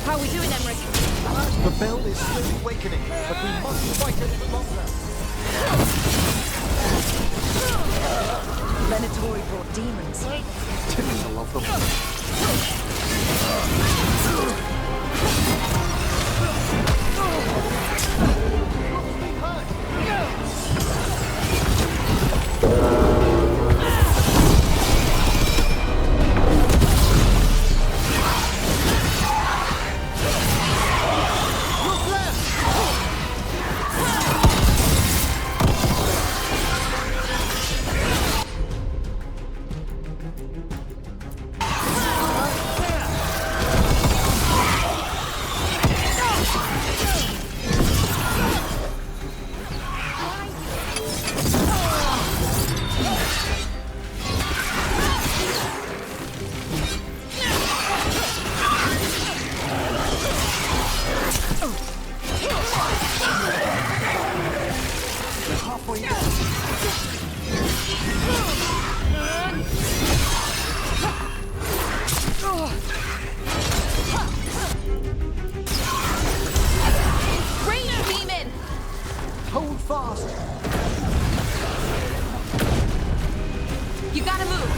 How are we doing, Emmerich? The bell is slowly awakening, but we must fight a little longer. Venatori brought demons. Typical of them. Hold fast! You gotta move!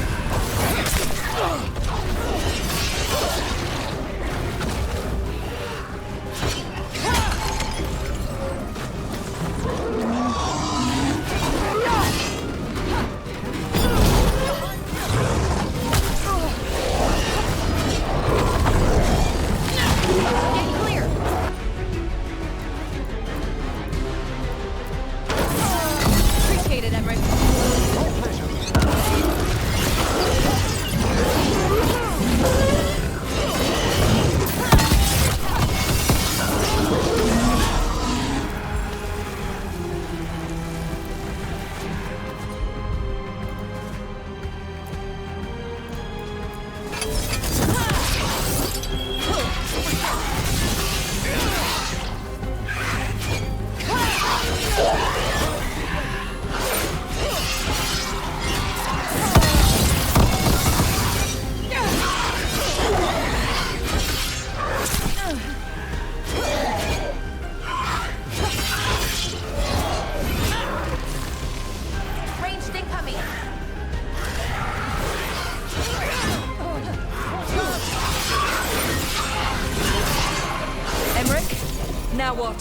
Now what?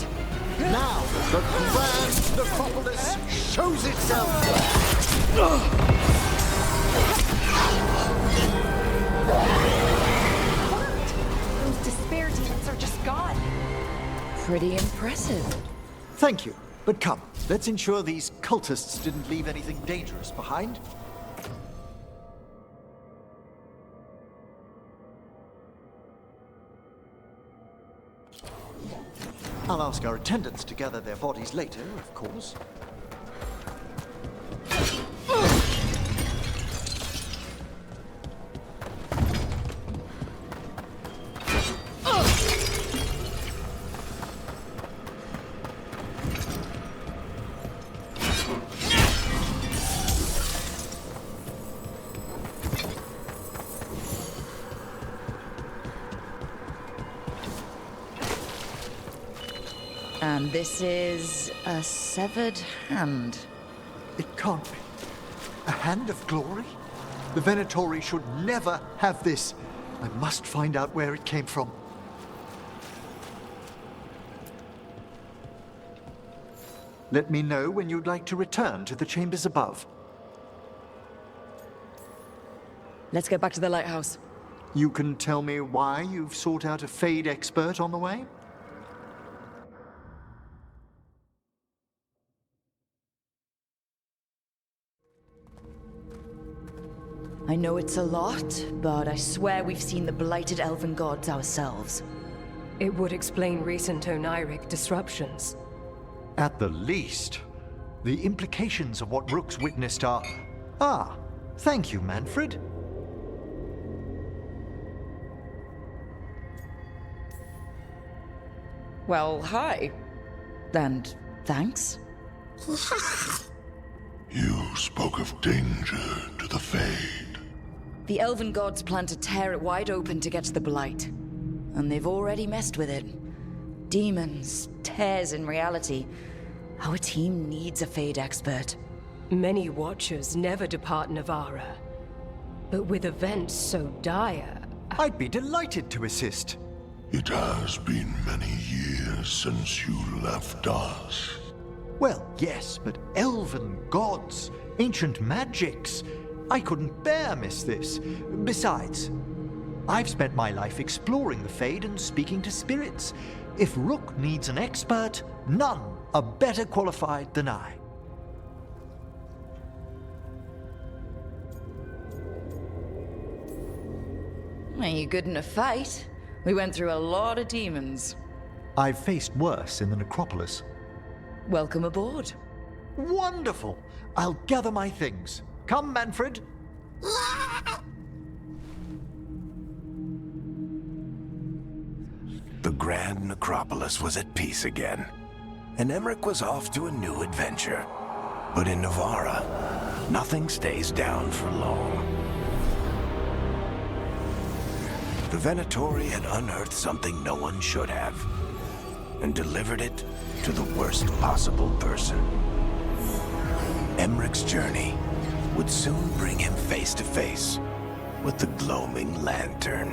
Now, the grand necropolis shows itself! Those despair demons are just gone. Pretty impressive. Thank you, but come, let's ensure these cultists didn't leave anything dangerous behind. I'll ask our attendants to gather their bodies later, of course. And this is a severed hand. It can't be. A hand of glory? The Venatori should never have this. I must find out where it came from. Let me know when you'd like to return to the chambers above. Let's get back to the lighthouse. You can tell me why you've sought out a Fade expert on the way? I know it's a lot, but I swear we've seen the blighted elven gods ourselves. It would explain recent oniric disruptions. At the least. The implications of what Rook's witnessed are... Ah, thank you, Manfred. Well, hi. And thanks. You spoke of danger to the Fade. The elven gods plan to tear it wide open to get to the blight. And they've already messed with it. Demons, tears in reality. Our team needs a Fade expert. Many Watchers never depart Navara. But with events so dire... I'd be delighted to assist. It has been many years since you left us. Well, yes, but elven gods, ancient magics. I couldn't bear miss this. Besides, I've spent my life exploring the Fade and speaking to spirits. If Rook needs an expert, none are better qualified than I. Are you good in a fight? We went through a lot of demons. I've faced worse in the necropolis. Welcome aboard. Wonderful! I'll gather my things. Come, Manfred. The Grand Necropolis was at peace again, and Emmerich was off to a new adventure. But in Navara, nothing stays down for long. The Venatori had unearthed something no one should have, and delivered it to the worst possible person. Emmerich's journey would soon bring him face to face with the glowing lantern.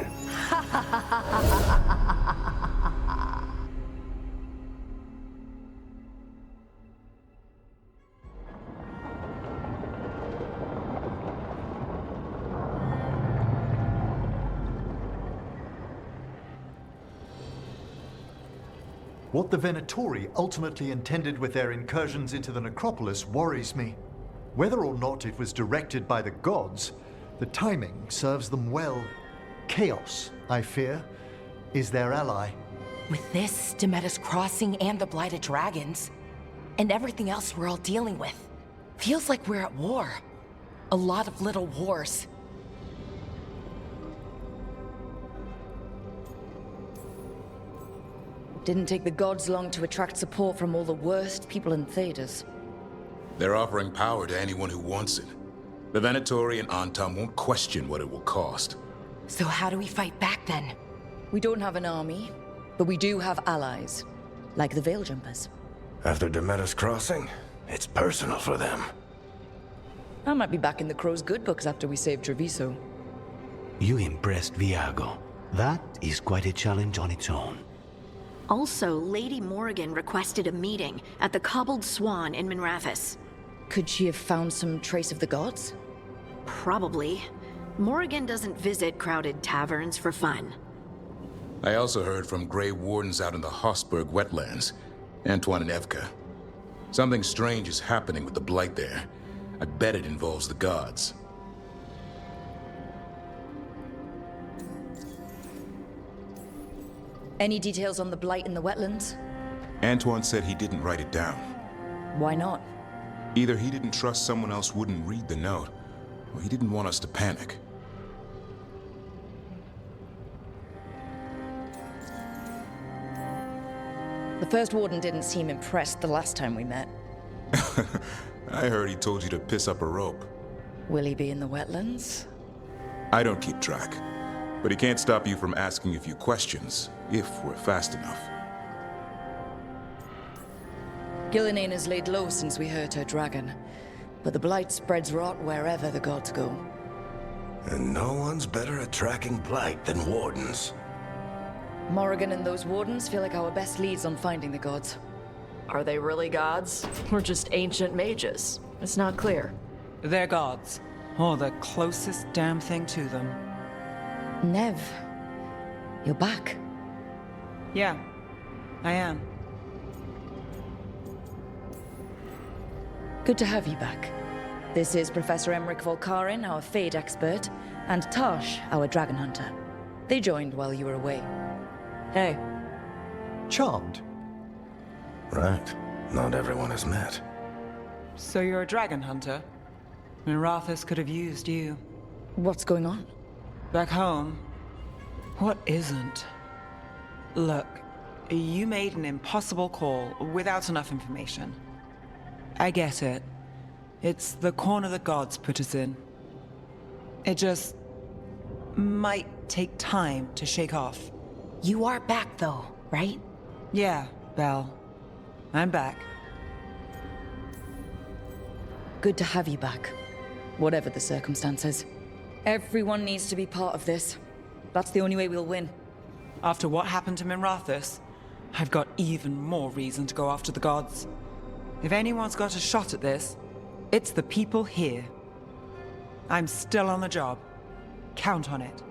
What the Venatori ultimately intended with their incursions into the necropolis worries me. Whether or not it was directed by the gods, the timing serves them well. Chaos, I fear, is their ally. With this, Demeter's Crossing and the Blighted Dragons, and everything else we're all dealing with, feels like we're at war. A lot of little wars. Didn't take the gods long to attract support from all the worst people in Thedas. They're offering power to anyone who wants it. The Venatori and Antam won't question what it will cost. So how do we fight back then? We don't have an army, but we do have allies, like the Veil Jumpers. After Demeter's Crossing, it's personal for them. I might be back in the Crow's good books after we save Treviso. You impressed Viago. That is quite a challenge on its own. Also, Lady Morrigan requested a meeting at the Cobbled Swan in Minrathous. Could she have found some trace of the gods? Probably. Morrigan doesn't visit crowded taverns for fun. I also heard from Grey Wardens out in the Hossberg wetlands, Antoine and Evka. Something strange is happening with the Blight there. I bet it involves the gods. Any details on the blight in the wetlands? Antoine said he didn't write it down. Why not? Either he didn't trust someone else wouldn't read the note, or he didn't want us to panic. The first warden didn't seem impressed the last time we met. I heard he told you to piss up a rope. Will he be in the wetlands? I don't keep track, but he can't stop you from asking a few questions, if we're fast enough. Gillinan has laid low since we hurt her dragon, but the blight spreads rot wherever the gods go. And no one's better at tracking blight than wardens. Morrigan and those wardens feel like our best leads on finding the gods. Are they really gods? Or just ancient mages? It's not clear. They're gods. Or the closest damn thing to them. Nev, you're back. Yeah, I am. Good to have you back. This is Professor Emmerich Volkarin, our Fade expert, and Tosh, our dragon hunter. They joined while you were away. Hey. Charmed. Right. Not everyone has met. So you're a dragon hunter? Mirathus could have used you. What's going on? Back home, what isn't? Look, you made an impossible call without enough information. I get it. It's the corner the gods put us in. It just might take time to shake off. You are back though, right? Yeah, Belle. I'm back. Good to have you back. Whatever the circumstances. Everyone needs to be part of this. That's the only way we'll win. After what happened to Minrathus, I've got even more reason to go after the gods. If anyone's got a shot at this, it's the people here. I'm still on the job. Count on it.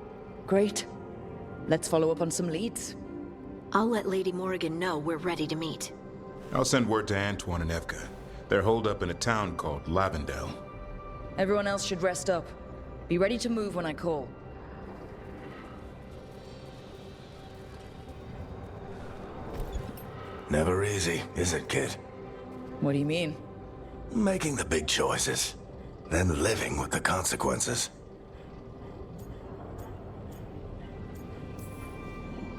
Great. Let's follow up on some leads. I'll let Lady Morrigan know we're ready to meet. I'll send word to Antoine and Evka. They're holed up in a town called Lavendel. Everyone else should rest up. Be ready to move when I call. Never easy, is it, kid? What do you mean? Making the big choices, then living with the consequences.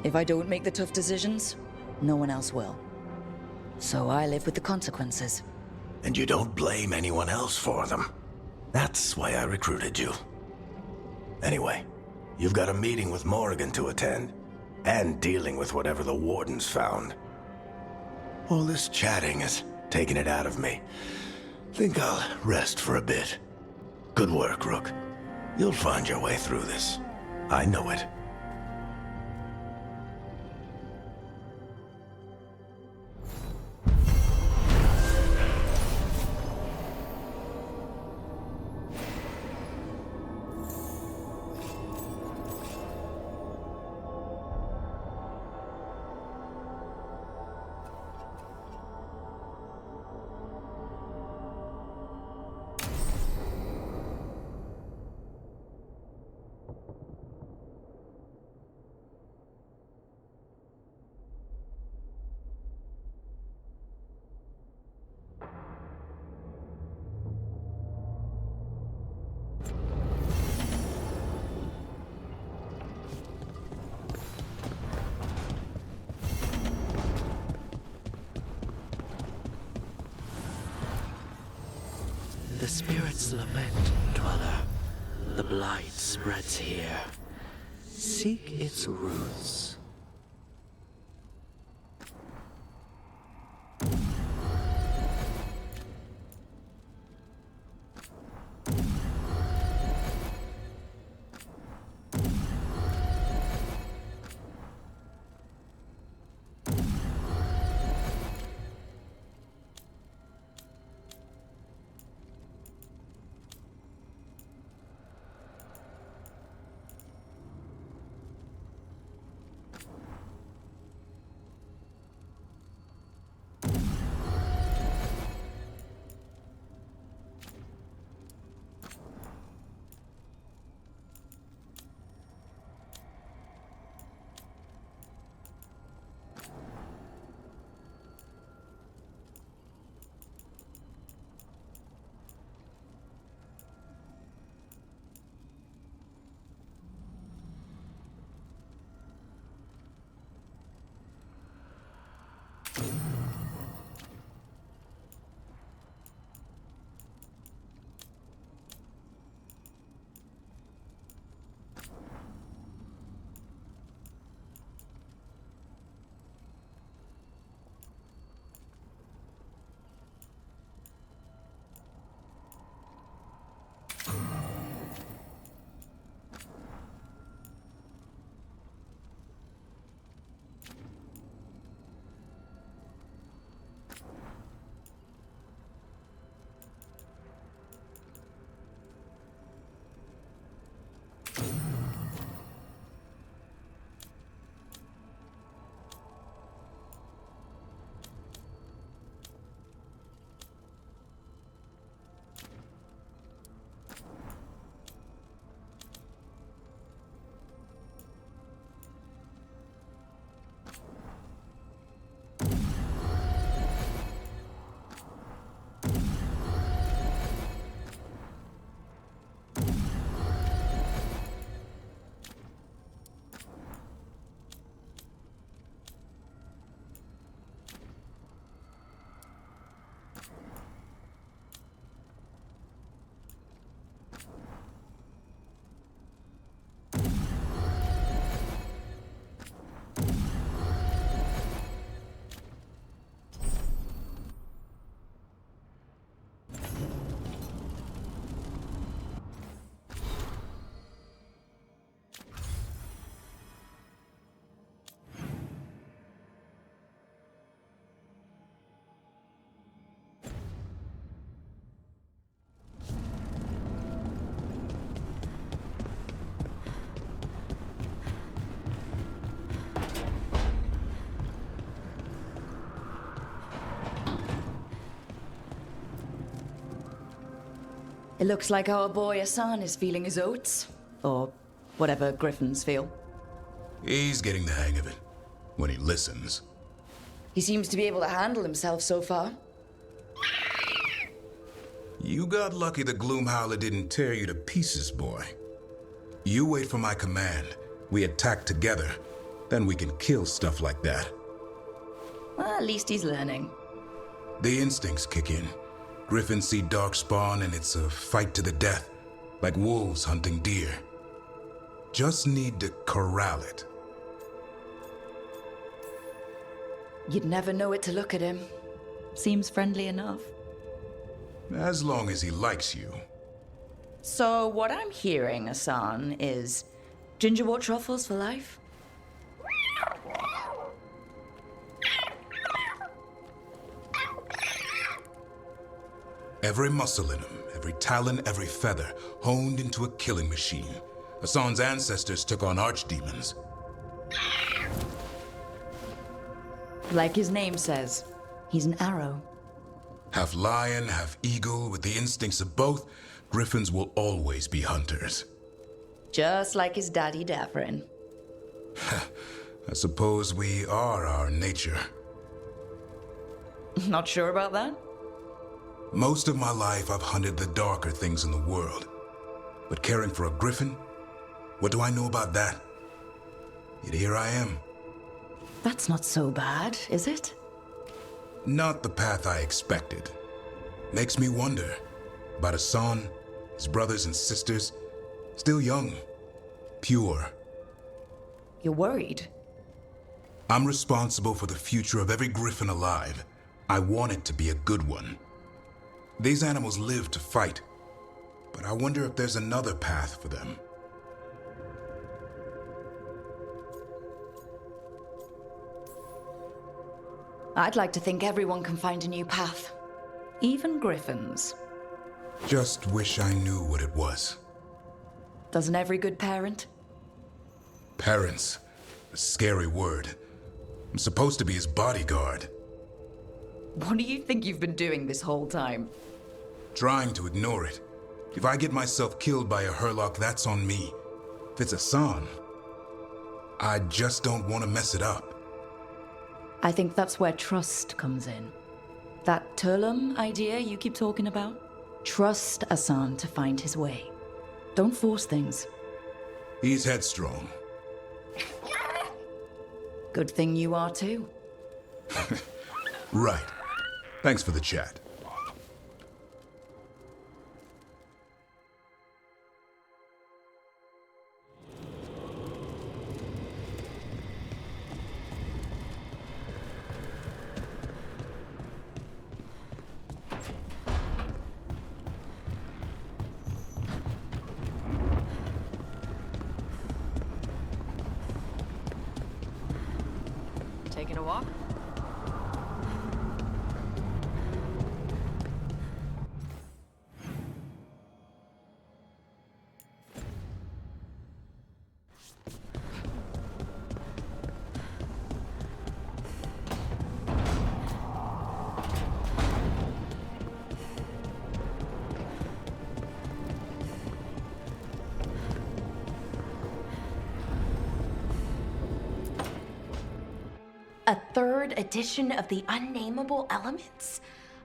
If I don't make the tough decisions, no one else will. So I live with the consequences. And you don't blame anyone else for them. That's why I recruited you. Anyway, you've got a meeting with Morrigan to attend, and dealing with whatever the wardens found. All this chatting is taking it out of me. Think I'll rest for a bit. Good work, Rook. You'll find your way through this. I know it. The spirits lament, Dweller. The blight spreads here. Seek its roots. It looks like our boy Hassan is feeling his oats. Or whatever griffins feel. He's getting the hang of it. When he listens. He seems to be able to handle himself so far. You got lucky the Gloomhowler didn't tear you to pieces, boy. You wait for my command. We attack together. Then we can kill stuff like that. Well, at least he's learning. The instincts kick in. Griffins see darkspawn and it's a fight to the death. Like wolves hunting deer. Just need to corral it. You'd never know it to look at him. Seems friendly enough. As long as he likes you. So what I'm hearing, Hassan, is gingerwort truffles for life? Every muscle in him, every talon, every feather, honed into a killing machine. Hassan's ancestors took on archdemons. Like his name says, he's an arrow. Half lion, half eagle, with the instincts of both, griffins will always be hunters. Just like his daddy Davrin. I suppose we are our nature. Not sure about that? Most of my life I've hunted the darker things in the world. But caring for a griffin? What do I know about that? Yet here I am. That's not so bad, is it? Not the path I expected. Makes me wonder about Hassan, his brothers and sisters, still young, pure. You're worried? I'm responsible for the future of every griffin alive. I want it to be a good one. These animals live to fight, but I wonder if there's another path for them. I'd like to think everyone can find a new path. Even griffins. Just wish I knew what it was. Doesn't every good parent? Parents. A scary word. I'm supposed to be his bodyguard. What do you think you've been doing this whole time? Trying to ignore it. If I get myself killed by a Hurlock, that's on me. If it's Hassan, I just don't want to mess it up. I think that's where trust comes in. That Turlum idea you keep talking about? Trust Hassan to find his way. Don't force things. He's headstrong. Good thing you are too. Right. Thanks for the chat. Taking a walk? A third edition of the Unnameable Elements?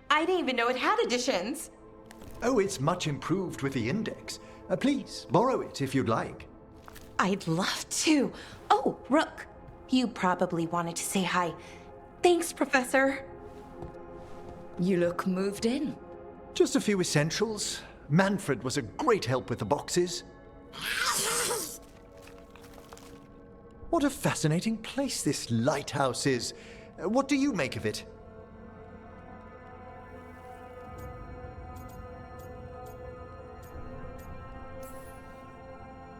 I didn't even know it had editions. Oh, it's much improved with the index. Please, borrow it if you'd like. I'd love to. Oh, Rook, you probably wanted to say hi. Thanks, Professor. You look moved in. Just a few essentials. Manfred was a great help with the boxes. What a fascinating place this lighthouse is. What do you make of it?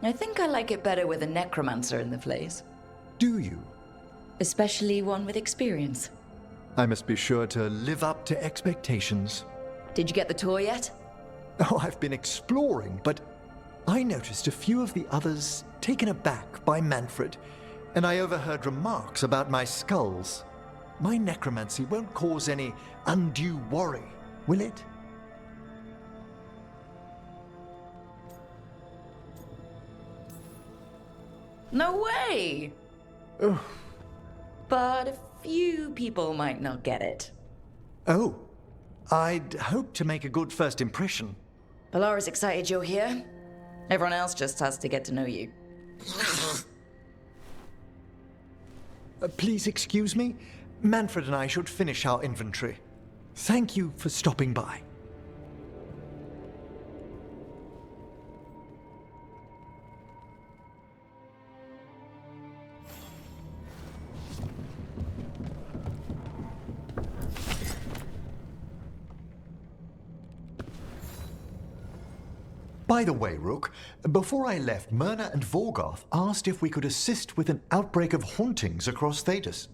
I think I like it better with a necromancer in the place. Do you? Especially one with experience. I must be sure to live up to expectations. Did you get the tour yet? Oh, I've been exploring, but I noticed a few of the others taken aback by Manfred, and I overheard remarks about my skulls. My necromancy won't cause any undue worry, will it? No way! But a few people might not get it. Oh, I'd hope to make a good first impression. Polara's excited you're here. Everyone else just has to get to know you. Please excuse me. Manfred and I should finish our inventory. Thank you for stopping by. By the way, Rook, before I left, Myrna and Vorgoth asked if we could assist with an outbreak of hauntings across Thedas.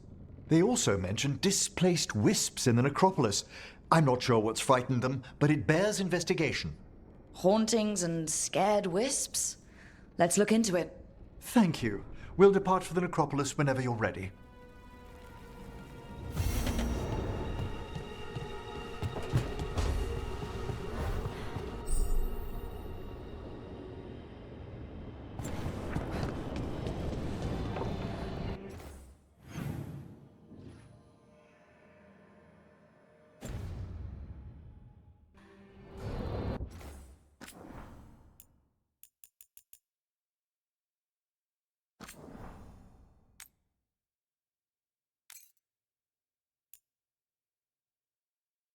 They also mentioned displaced wisps in the necropolis. I'm not sure what's frightened them, but it bears investigation. Hauntings and scared wisps? Let's look into it. Thank you. We'll depart for the necropolis whenever you're ready.